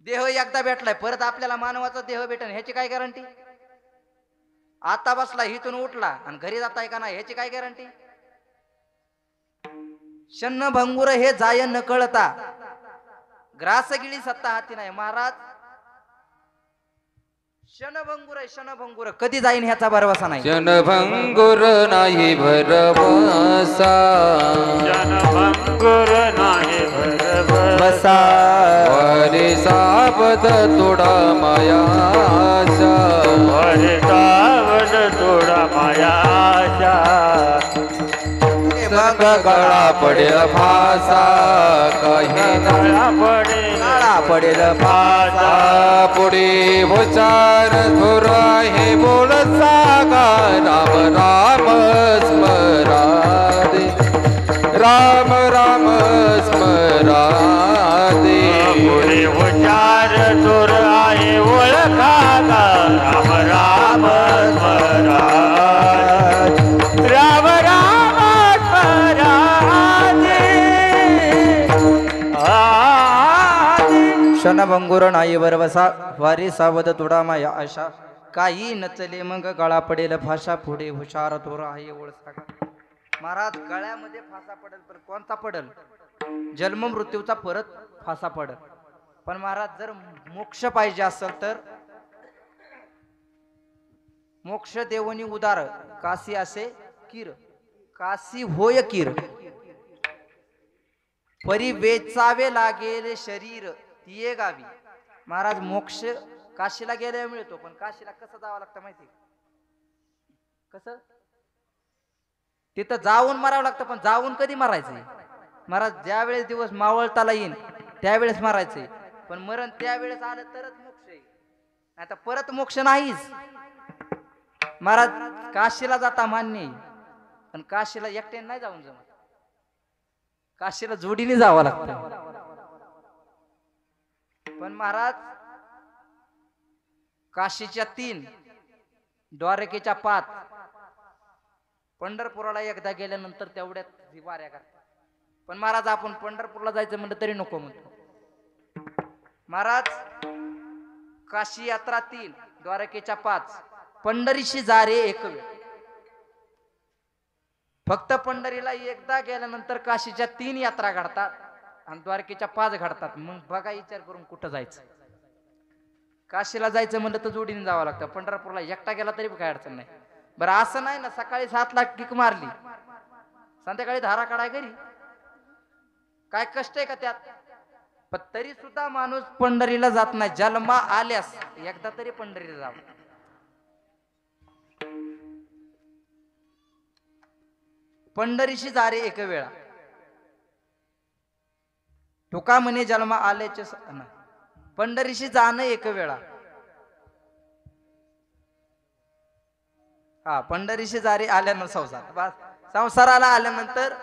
B: देह एकदा भेटलाय, परत आपल्याला मानवाचा देह भेटन ह्याची काय गॅरंटी? आता बसला हिथून उठला आणि घरी जाताय का नाही ह्याची काय गॅरंटी? शन्न भंगुर हे जाय न कळता ग्रास गिळी सत्ता हाती नाही. महाराज क्षणभंगुर आहे, क्षणभंगुर कधी जाईन ह्याचा भरवसा नाही.
A: क्षणभंगुर नाही भरवसा.
C: क्षणभंगुर नाही
A: बसा वरे सावध तोडा मायाशा.
C: वरे सावध तोडा मायाशा.
A: मग गळा पडेल फासा काही
C: गळा पडेल
A: फासा पुढे उचार थोर आहे बोल सागा राम राम स्मरादे राम राम स्मरादे
C: पुढे उच्चार चोर आहे ओळखा गा राम राम स्मरा राम राम स्मरादे
B: क्षणभंगुर नाही बरवसा वारी सावध तुडा माया आशा काही नचले मग गळा पडेल फाशा पुढे हुशार थोर आहे ओळखा महाराज गळ्यामध्ये फासा पडेल पण कोणता पडेल जन्म मृत्यूचा परत फासा पडेल पण महाराज जर मोक्ष पाहिजे असेल तर मोक्ष देवनी उदार काशी असे किर काशी होय किर परी वेचावे लागेल शरीर तिये गावी महाराज मोक्ष काशीला गेल्यावर मिळतो पण काशीला कसं जावं लागतं माहिती कसं तिथं जाऊन मारावं लागतं पण जाऊन कधी मारायचंय महाराज ज्या वेळेस दिवस मावळताला येईन त्यावेळेस मारायचंय पण मरण त्यावेळेस आलं तरच मोक्ष आहे आता परत मोक्ष नाहीच महाराज काशीला जाता मान्य आहे पण काशीला एकट्याने नाही जाऊन जमत काशीला जोडीने जावं लागतं पण महाराज काशीच्या 3 द्वारकेच्या 5 पंढरपुराला एकदा गेल्यानंतर तेवढ्यात वाऱ्या करतात पण महाराज आपण पंढरपूरला जायचं म्हणलं तरी नको म्हणतो महाराज काशी यात्रा 3 द्वारकेच्या 5 पंढरीशी जा रे एक वेळ फक्त पंढरीला एकदा गेल्यानंतर काशीच्या 3 यात्रा घडतात आणि द्वारकेच्या 5 घडतात मग बघा विचार करून कुठं जायचं काशीला जायचं म्हणलं तर जोडीने जावं लागतं पंढरपूरला एकटा गेला तरी काय अडचण नाही बरं असं नाही ना सकाळी 7 ला किक मारली संध्याकाळी धारा काढाय घरी काय कष्ट आहे का त्यात पण तरी सुद्धा माणूस पंढरीला जात नाही जन्मा आल्यास एकदा तरी पंढरीला जावं पंढरीशी जा रे एक वेळा तुका म्हणे जन्मा आल्याचे पंढरीशी जाणं एक वेळा हा पंढरीशी जारी आल्यानं संसाराला आल्यानंतर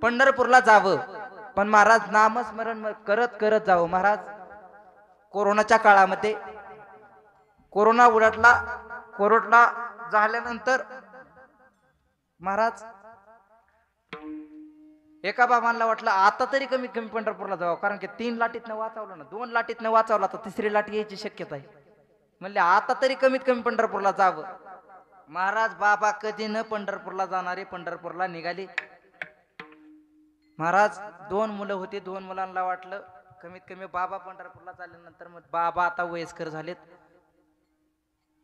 B: पंढरपूरला जावं पण महाराज नामस्मरण करत करत जावं महाराज कोरोनाच्या काळामध्ये कोरोना कोरोना झाल्यानंतर महाराज एका बाबांना वाटलं आता तरी कमीत कमी पंढरपूरला जावं कारण की 3 लाटीतनं वाचवलं ना 2 लाटीतनं वाचवला तर 3री लाटी यायची शक्यता आहे म्हणले आता तरी कमीत कमी पंढरपूरला जावं महाराज बाबा कधी न पंढरपूरला जाणारे पंढरपूरला निघाले महाराज 2 मुलं होती 2 मुलांना वाटलं कमीत कमी बाबा पंढरपूरला चालल्यानंतर मग बाबा आता वयस्कर झालेत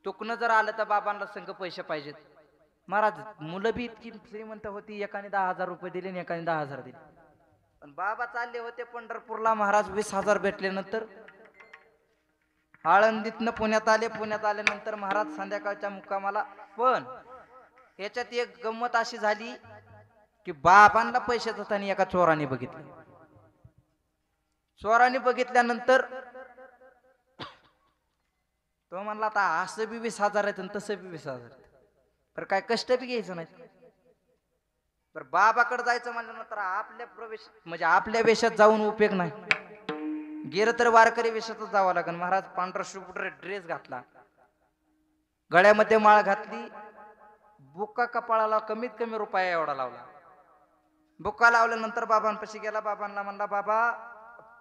B: चुकणं जर आलं तर बाबांना संघ पैसे पाहिजेत महाराज मुलं बी इतकी श्रीमंत होती एकाने 10,000 रुपये दिले आणि एकाने 10,000 दिले पण बाबा चालले होते पंढरपूरला महाराज 20,000 भेटल्यानंतर आळंदीतनं पुण्यात आल्यानंतर महाराज संध्याकाळच्या मुक्कामाला पण याच्यात एक गंमत अशी झाली की बाबांना पैसे देताना एका चोराने बघितलं चोराने बघितल्यानंतर तो म्हणला आता असं बी 20,000 आहेत आणि तसं बी 20,000 आहेत तर काय कष्ट बी घ्यायचं नाही तर बाबाकडे जायचं म्हणल्यानंतर आपल्या प्रवेश म्हणजे आपल्या वेशात जाऊन उपयोग नाही गेलं तर वारकरी वेशातच जावं लागेल महाराज पांढरा शुभ्र ड्रेस घातला गळ्यामध्ये माळ घातली बुक्का कपाळाला कमीत कमी रुपया एवढा लावला बुक्का लावल्यानंतर बाबांपाशी गेला बाबांना म्हणला बाबा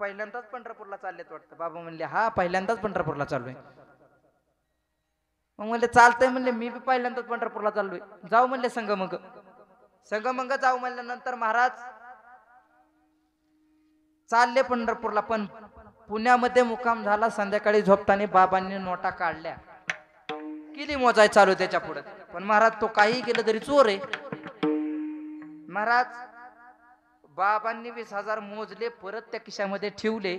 B: पहिल्यांदाच पंढरपूरला चाललेत वाटतं बाबा म्हणले हा पहिल्यांदाच पंढरपूरला चाललोय मग म्हणले चालतंय म्हणले मी बी पहिल्यांदाच पंढरपूरला चाललोय जाऊ म्हणले संगमंग जाऊ म्हणल्यानंतर महाराज चालले पंढरपूरला पण पुण्यामध्ये मुक्काम झाला संध्याकाळी झोपताना बाबांनी नोटा काढल्या किली मोजाय चालू त्याच्या पुढे पण महाराज तो काही केलं तरी चोर आहे महाराज बाबांनी 20,000 मोजले परत त्या खिशामध्ये ठेवले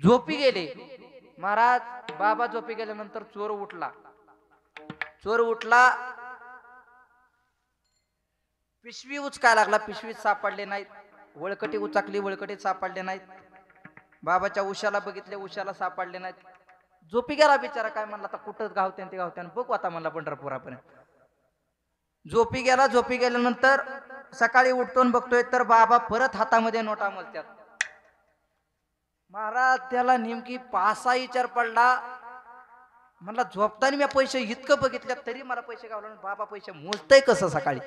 B: झोपी गेले महाराज बाबा झोपी गेल्यानंतर चोर उठला पिशवी उचकाय लागला, पिशवीत सापडले नाहीत. वळकटी उचाकली, वळकटीत सापडले नाहीत. बाबाच्या उशाला बघितले, उशाला सापडले नाहीत. झोपी गेला बिचारा. काय म्हणला आता कुठं गावत्यान ते गावत्यान बघू आता म्हणला पंढरपुरापर्यंत. झोपी गेला. झोपी गेल्यानंतर सकाळी उठून बघतोय तर बाबा परत हातामध्ये नोटा मोजतात. महाराज त्याला नेमकी पासा विचार पडला. म्हणला झोपताना मी पैसे इतकं बघितल्यात तरी मला पैसे गावले, बाबा पैसे मोजतय कसं सकाळी.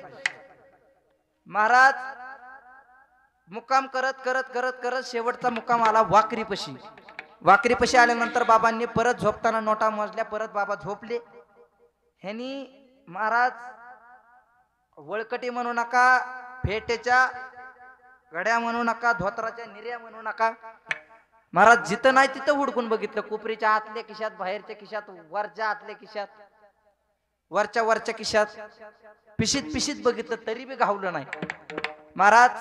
B: महाराज मुक्काम करत करत करत करत शेवटचा मुक्काम आला वाकरीपशी. वाकरीपशी आल्यानंतर बाबांनी परत झोपताना नोटा मोजल्या. परत बाबा झोपले. ह्यांनी महाराज वळकटी म्हणू नका, फेटेच्या घड्या म्हणू नका, धोत्राच्या निर्या म्हणू नका. महाराज जिथं नाही तिथं हुडकून बघितलं. कोपरीच्या आतल्या खिशात, बाहेरच्या खिशात, वरच्या आतल्या खिशात, वरच्या खिशात, पिशीत बघितलं तरी बी घावलं नाही. महाराज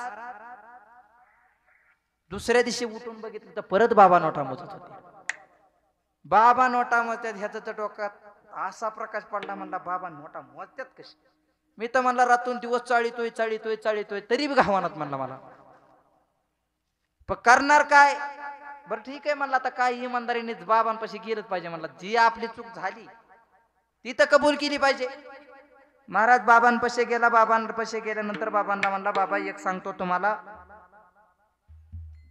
B: दुसऱ्या दिवशी उठून बघितलं तर परत बाबा नोटा मोजत होते. बाबा नोटा मोजतात. ह्याचं तर डोक्यात असा प्रकाश पडला. म्हणला बाबा नोटा मोजतात कशी. मी तर म्हणला रातून दिवस चाळीतोय तरी बी घावानात म्हणला मला. पण करणार काय. बरं ठीक आहे म्हणलं, आता काय इमानदारीने बाबांपाशी गेलंच पाहिजे. म्हणलं जी आपली चूक झाली ती तर कबूल केली पाहिजे. महाराज बाबांपाशी गेला. बाबांपाशी गेल्यानंतर बाबांना म्हणला बाबा एक सांगतो तुम्हाला,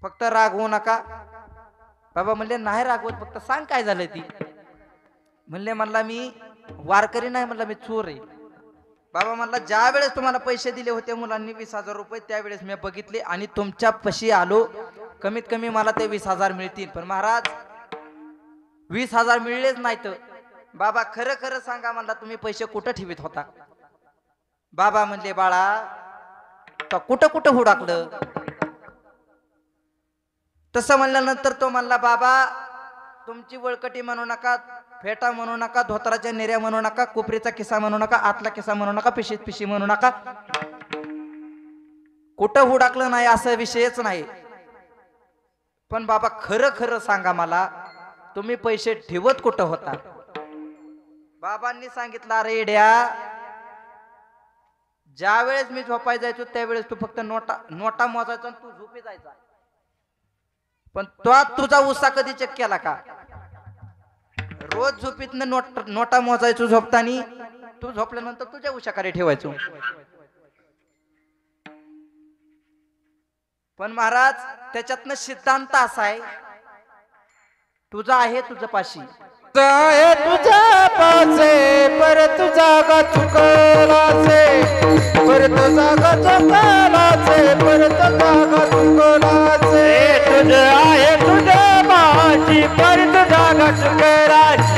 B: फक्त रागवू नका. बाबा म्हणले नाही रागवत, फक्त सांग काय झालंय ती. म्हणले म्हणला मी वारकरी नाही, म्हणला मी चोर आहे. बाबा म्हणला ज्या वेळेस तुम्हाला पैसे दिले होते मुलांनी 20,000 रुपये, त्यावेळेस मी बघितले आणि तुमच्या पशी आलो. कमीत कमी मला ते 20,000 मिळतील. पण महाराज 20,000 मिळलेच नाहीत. बाबा खरं खरं सांगा म्हणला तुम्ही पैसे कुठं ठेवीत होता. बाबा म्हणले बाळा तर कुठं कुठं हुडाकलं. तसं म्हणल्यानंतर तो म्हणला बाबा तुमची वळकटी म्हणू नका, फेटा म्हणू नका, धोत्राच्या नेऱ्या म्हणू नका, कोपरीचा किस्सा म्हणू नका, आतला किस्सा म्हणू नका, पिशी म्हणू नका. कुठं हुडाकलं नाही असं विषयच नाही. पण बाबा खरं खरं सांगा मला तुम्ही पैसे ठेवत कुठं होता. बाबांनी सांगितलं अरे येड्या, ज्या वेळेस मी झोपाय जायचो त्यावेळेस तू फक्त नोटा मोजायचा आणि तू झोपी जायचा. पण तो तुझा उत्साह कधी चेक केला का. रोज झोपीतनं नोटा मोजायचो झोपतानी, तू झोपल्यानंतर तुझ्या उशाखाली ठेवायचो. पण महाराज त्याच्यातनं सिद्धांत असा आहे तुझा आहे तुझं पाशी,
A: आहे तुझ्या पासे परत जागा चुकलाचे, परत जागा चुकलाचे, परत जागा चुकलाचे.
C: तुझ आहे तुझ्या पाशी परत जागा चुकलाची,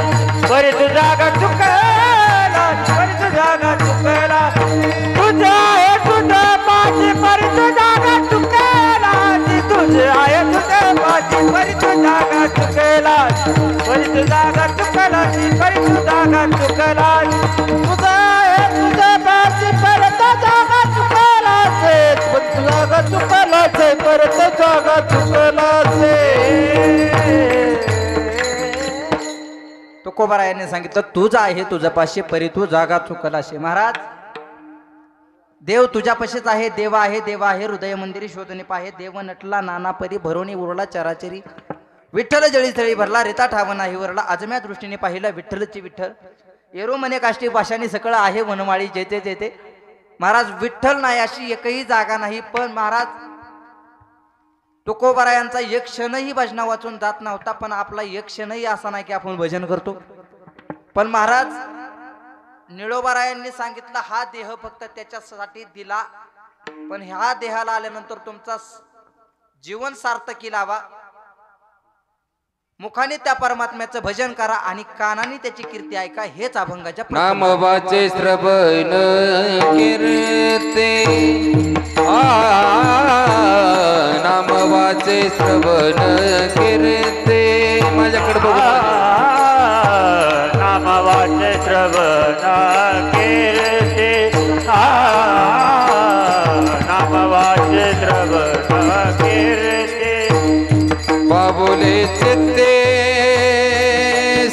C: परत जागा चुकलाची, परत जागा चुकलाची. तुझ आहे तुझ्या पाशी परत जागा चुकलाची, तुझ आहे तुझ्या पाशी परत जागा चुकलाची, परत जागा चुकलाची, परत जागा चुकलाची.
A: तुझा आहे तुझ्या पाशी परत जागा चुकलाचे, परत जागा चुकलाचे, परत जागा चुकलाचे.
B: तुकोबारायाने सांगितलं तुझा आहे तुझ्या पाशी परी तू जागा चुकलाशे. महाराज देव तुझ्यापाशीच आहे. देव आहे हृदय मंदिरी शोधणे पाहे. देव नटला नाना परी भरोणी उरला चराचरी. विठ्ठल जळी स्थळी भरला रेता ठाव नाही वरला. अजम्या दृष्टीने पाहिलं विठ्ठलची विठ्ठल. येरो मने काष्टी भाषानी सकळ आहे वनमाळी जेते जेते. महाराज विठ्ठल नाही अशी एकही जागा नाही. पण महाराज तुकोबारायांचा एक क्षणही भजना वाचून जात नव्हता. पण आपला एक क्षणही असा नाही की आपण भजन करतो. पण महाराज निळोबारायांनी सांगितलं हा देह फक्त त्याच्यासाठी दिला, पण ह्या देहाला आल्यानंतर तुमचा जीवन सार्थकी लावा. मुखाने त्या परमात्म्याचं भजन करा आणि कानाने त्याची कीर्ती ऐका. हेच अभंगाच्या
A: नामवाचे श्रवण कीर्ते, नामवाचे श्रवण कीर्ते. माझ्याकडे बघा
C: नामवाचे श्रवण कीर्ते, नामवाचे श्रवण कीर्ते.
A: बाबुले चित्ते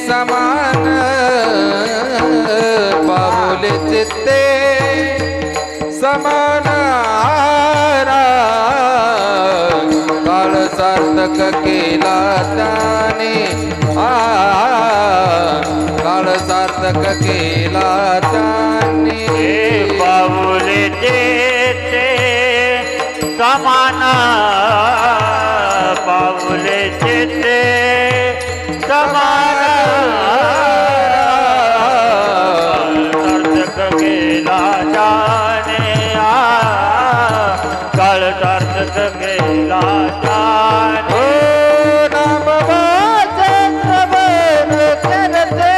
A: समान, बाबुले चित्ते समान सार्थक केला त्याने काळ सार्थक केला त्याने
C: पाऊले ते समान पाऊले ते समान सार्थक केला जाने काळ सार्थक केला जाने
A: नाम वाचे श्रवण करते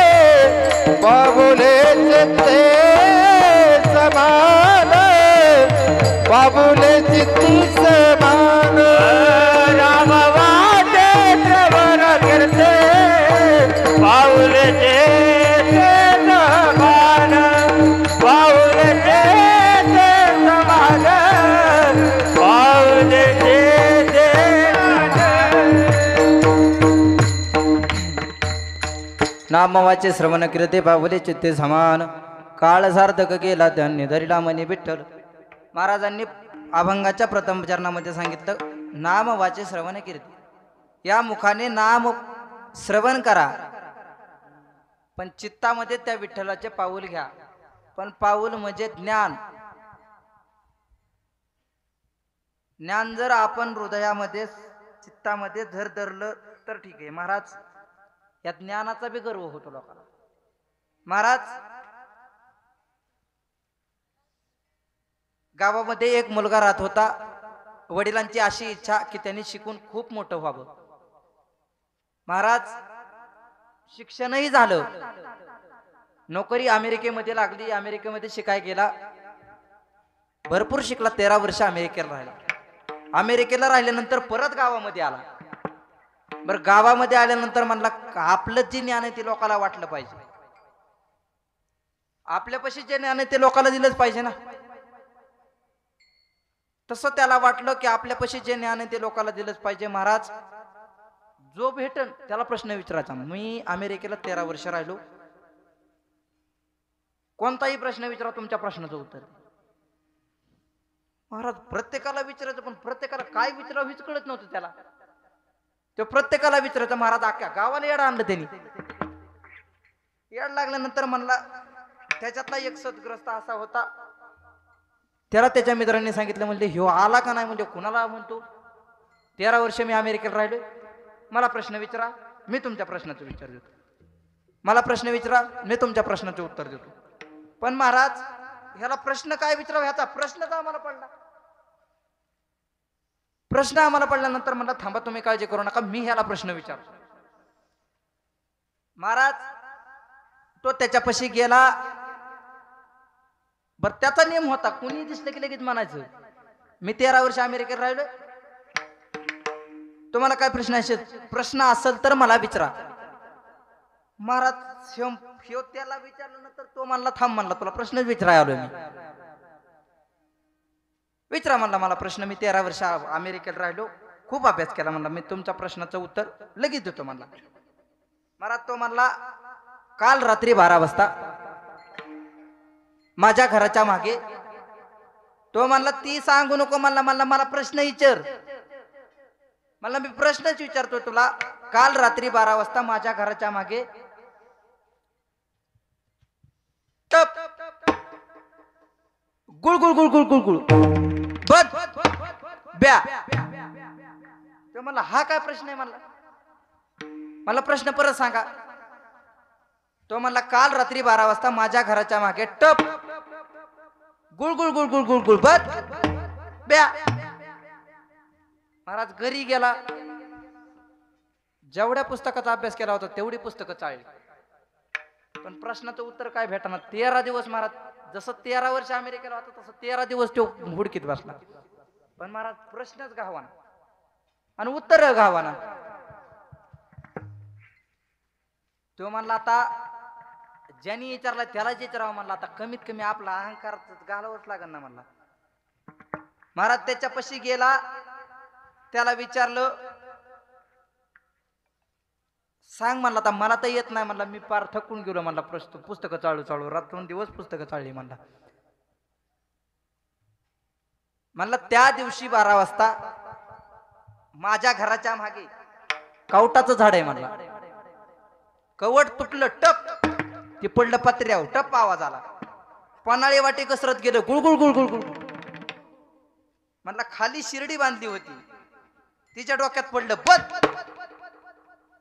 A: पाऊले चित्ते समान पाऊले चित्ती समान
C: राम वाटे श्रवण करते पाऊले ते समान पाऊले ते समान पाऊले ते
B: नामवाचे श्रवण कीर्ते पावले चित्ते समान काळ सार्थक केला त्यांनी धरिला मनी विठ्ठल. महाराजांनी अभंगाच्या प्रथम चरणामध्ये सांगितलं नामवाचे श्रवण कीर्ती, या मुखाने नाम श्रवण करा पण चित्तामध्ये त्या विठ्ठलाचे पाऊल घ्या. पण पाऊल म्हणजे ज्ञान. ज्ञान जर आपण हृदयामध्ये चित्तामध्ये धरलं तर ठीक आहे. महाराज या ज्ञानाचा बी गर्व होतो लोकांना. महाराज गावामध्ये एक मुलगा राहत होता. वडिलांची अशी इच्छा की त्यांनी शिकून खूप मोठं व्हावं. महाराज शिक्षणही झालं, नोकरी अमेरिकेमध्ये लागली. अमेरिकेमध्ये शिकाय गेला, भरपूर शिकला. 13 वर्ष अमेरिकेला राहिला. अमेरिकेला राहिल्यानंतर परत गावामध्ये आला. बरं गावामध्ये आल्यानंतर म्हणला आपलं जे ज्ञान आहे ते लोकांना वाटलं पाहिजे. आपल्यापाशी जे ज्ञान आहे ते लोकांना दिलंच पाहिजे ना. तसं त्याला वाटलं की आपल्यापाशी जे ज्ञान आहे ते लोकांना दिलंच पाहिजे. महाराज जो भेटन त्याला प्रश्न विचारायचा. मी अमेरिकेला 13 वर्ष राहिलो, कोणताही प्रश्न विचारा तुमच्या प्रश्नाचं उत्तर. महाराज प्रत्येकाला विचारायचं, पण प्रत्येकाला काय विचारावं हेच कळत नव्हतं त्याला. तो प्रत्येकाला विचारायचं. महाराज अख्ख्या गावाला येड आणलं त्यांनी. येड लागल्यानंतर म्हणला त्याच्यातला एक सदग्रस्त असा होता, त्याला त्याच्या मित्रांनी सांगितलं, म्हणजे ह्यो आला का नाही, म्हणजे कुणाला म्हणतो. 13 वर्ष मी अमेरिकेला राहिलो, मला प्रश्न विचारा, मी तुमच्या प्रश्नाचं उत्तर देतो. मला प्रश्न विचारा, मी तुमच्या प्रश्नाचं उत्तर देतो. पण महाराज ह्याला प्रश्न काय विचारावा ह्याचा प्रश्नच आम्हाला पडला. प्रश्न आम्हाला पडल्यानंतर म्हणला थांबा तुम्ही काळजी करू नका, मी ह्याला प्रश्न विचारतो. महाराज तो त्याच्यापाशी गेला. बर त्याचा नियम होता, कुणी दिसलं की लगेच म्हणायचं मी 13 वर्ष अमेरिकेत राहिलो, तुम्हाला काय प्रश्न असेल तर मला विचारा. महाराज त्याला विचारल्यानंतर तो म्हणला थांब, म्हणला तुला प्रश्नच विचाराय आलोय मी. विचारा म्हणला मला प्रश्न, मी 13 वर्ष अमेरिकेत राहिलो, खूप अभ्यास केला, म्हणला मी तुमच्या प्रश्नाचं उत्तर लगेच देतो म्हणला. महाराज तो म्हणला काल रात्री 12 वाजता माझ्या घराच्या मागे. तो म्हणला ती सांगू नको, म्हणला मला प्रश्न विचार. म्हणला मी प्रश्नच विचारतो तुला. काल रात्री 12 वाजता माझ्या घराच्या मागे टप गुळ गुळ गुळ गुळ गुळ गुळ बद ब्या. तो म्हणला हा काय प्रश्न आहे, मला प्रश्न परत सांगा. तो म्हणला काल रात्री 12 वाजता माझ्या घराच्या मागे टप गुळ गुळ गुळ गुळ गुळ गुळ बद ब्या. महाराज घरी गेला, जेवढ्या पुस्तकाचा अभ्यास केला होता तेवढी पुस्तकं चाळली, पण प्रश्नाचं उत्तर काय भेटणार. 13 दिवस महाराज जसं 13 वर्ष अमेरिकेला होता तसं 13 दिवस तो हुडकीत बसला, पण महाराज प्रश्नच गावाना आणि उत्तर गावाना. तो म्हणला आता ज्यांनी विचारला त्यालाच विचारावं. म्हणला आता कमीत कमी आपला अहंकार घालावंच लागेल ना. म्हणला महाराज त्याच्यापाशी गेला, त्याला विचारलं सांग. म्हणला आता मला तर येत नाही. म्हणला मी फार थकून गेलो. म्हणला पुस्तकं चाळू रात्रंदिवस पुस्तकं चाळली. म्हणला त्या दिवशी 12 वाजता माझ्या घराच्या मागे कवटाचं झाड आहे म्हणला. कवट तुटलं टप, ते पडलं पत्र्यावर, टप आवाज आला. पन्हाळे वाटे कसरत गेलं, गुळगुळ गुळगुळ गुळगुळ. म्हणला खाली शिर्डी बांधली होती, तिच्या डोक्यात पडलं बद.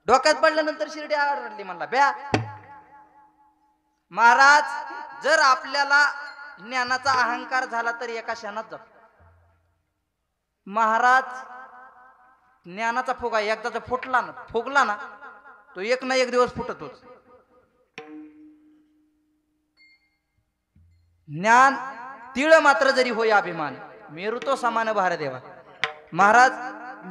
B: डोक्यात पडल्यानंतर शिर्डी आरडली. म्हणला ब्या. महाराज जर आपल्याला ज्ञानाचा अहंकार झाला तर एका क्षणात जातो. महाराज ज्ञानाचा फुगा एकदा फुगला ना तो एक ना एक दिवस फुटतोच. ज्ञान तिळ मात्र जरी होय अभिमान, मेरू तो समान भारत देवा. महाराज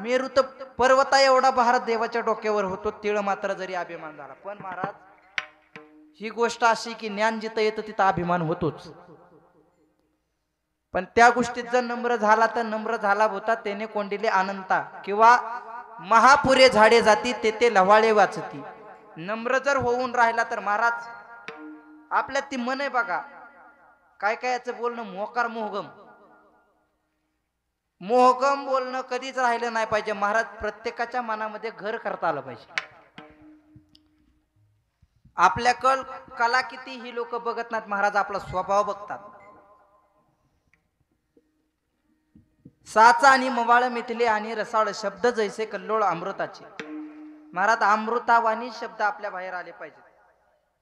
B: मेरू तर पर्वता एवढा भारत देवाच्या डोक्यावर होतो, तिळ मात्र जरी अभिमान झाला. पण महाराज ही गोष्ट अशी की ज्ञान जिथं येतं तिथं अभिमान होतोच. पण त्या गोष्टीत जर नम्र झाला तर नम्र झाला होता त्याने कोंडिले अनंता, किंवा महापुरे झाडे जाती तेथे लवाळे वाचती. नम्र जर होऊन राहिला तर महाराज आपल्यात ती मन आहे बघा, काय काय याचं बोलणं मोकार मोहगम. मोहगम बोलणं कधीच राहिलं नाही पाहिजे. महाराज प्रत्येकाच्या मनामध्ये घर करता आलं पाहिजे. आपल्याकड कला किती ही लोक बघत नाहीत महाराज, आपला स्वभाव बघतात. साचा आणि मवाळ मिथले आणि रसाळ शब्द जैसे कल्लोळ अमृताचे. महाराज अमृतावानी शब्द आपल्या बाहेर आले पाहिजेत.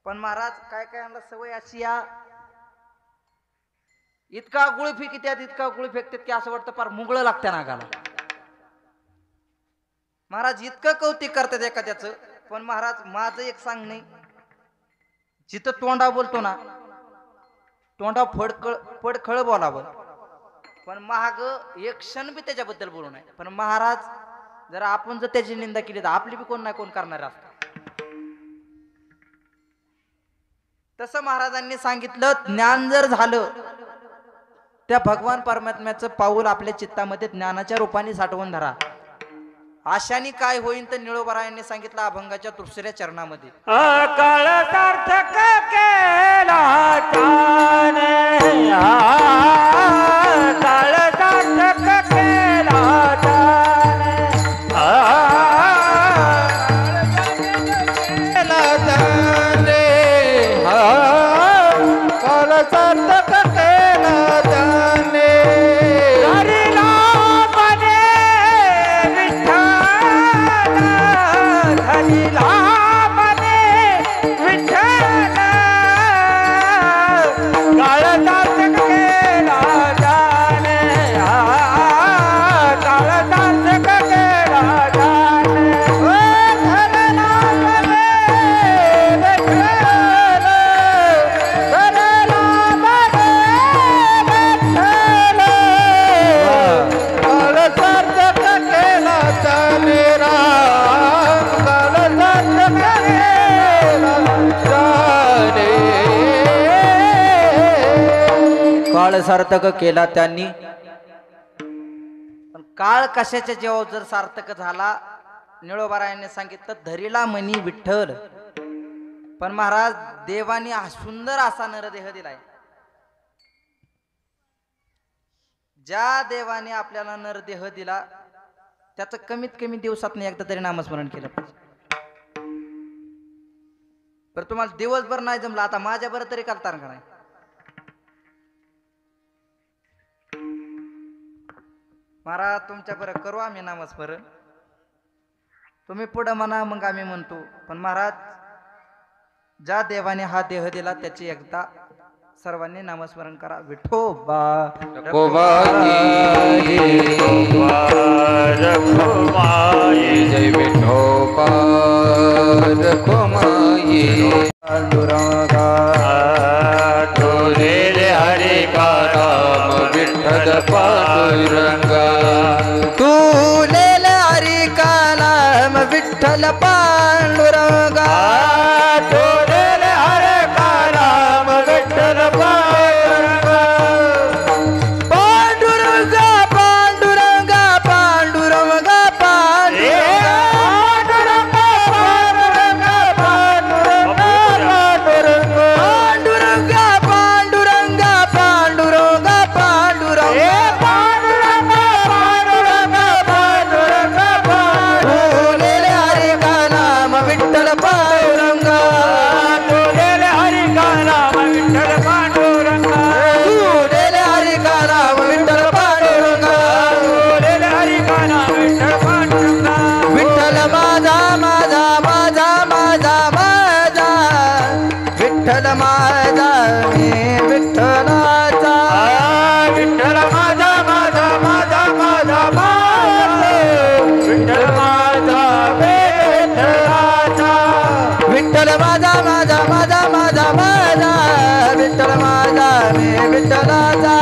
B: पण महाराज काय काय सवय अशी या, इतका गुळ फेकित्यात, इतका गुळ फेकतात की असं वाटतं फार मुगळं लागत्या नागाला. महाराज इतकं कौतिक करतात एखाद्याचं. पण महाराज माझं एक सांग नाही, जिथं तोंडा बोलतो ना तोंडा फडखळ बोलावं, पण महाग एक क्षण बी त्याच्याबद्दल बोलू नये. पण महाराज जर आपण जर त्याची निंदा केली तर आपली बी कोण नाही कोण करणार असतं. तसं महाराजांनी सांगितलं, ज्ञान जर झालं त्या भगवान परमात्म्याचं पाऊल आपल्या चित्तामध्ये ज्ञानाच्या रूपाने साठवून धरा. आशानी काय होईल तर निळोबरायांनी सांगितलं अभंगाच्या 3ऱ्या चरणामध्ये,
C: काळ सार्थक केला त्याने, काळ सार्थक केला त्याने,
A: काळ सार्थक केला त्याने.
C: धरिला मने विठ्ठल, धरिला मने विठ्ठल, काळ सार्थक केला त्याने, काळ सार्थक केला त्याने. धरला मने विठ्ठल, धरला मने विठ्ठल,
A: काळ सार्थक केला त्याने राम, काळ सार्थक केला त्याने.
B: काळ सार्थक केला त्यांनी. पण काळ कशाच्या जेव्हा जर सार्थक झाला, निळोबारायांनी सांगितलं धरीला मनी विठ्ठल. पण महाराज देवानी सुंदर असा नरदेह दिलाय. ज्या देवाने आपल्याला नरदेह दिला त्याचं कमीत कमी दिवसात एकदा तरी नामस्मरण केलं पाहिजे. तर तुम्हाला दिवसभर नाही जमला, आता माझ्या बरं तरी करता का नाही. महाराज तुमच्या बरं करू आम्ही नामस्मरण, तुम्ही पुढं म्हणा मग आम्ही म्हणतो. पण महाराज ज्या देवाने हा देह दिला त्याची एकदा सर्वांनी नामस्मरण करा. विठोबा
A: रखुमाई, रखुमाई, जय विठोबा रखुमाई. पांडुरंगा तुझे हरी का नाम विठ्ठल पांडुरंगा.
B: तुले हरी का नाम विठ्ठल पांडुरंगा. माझा माझा माझा माझा विठ्ठल माझा मी विठ्ठलाचा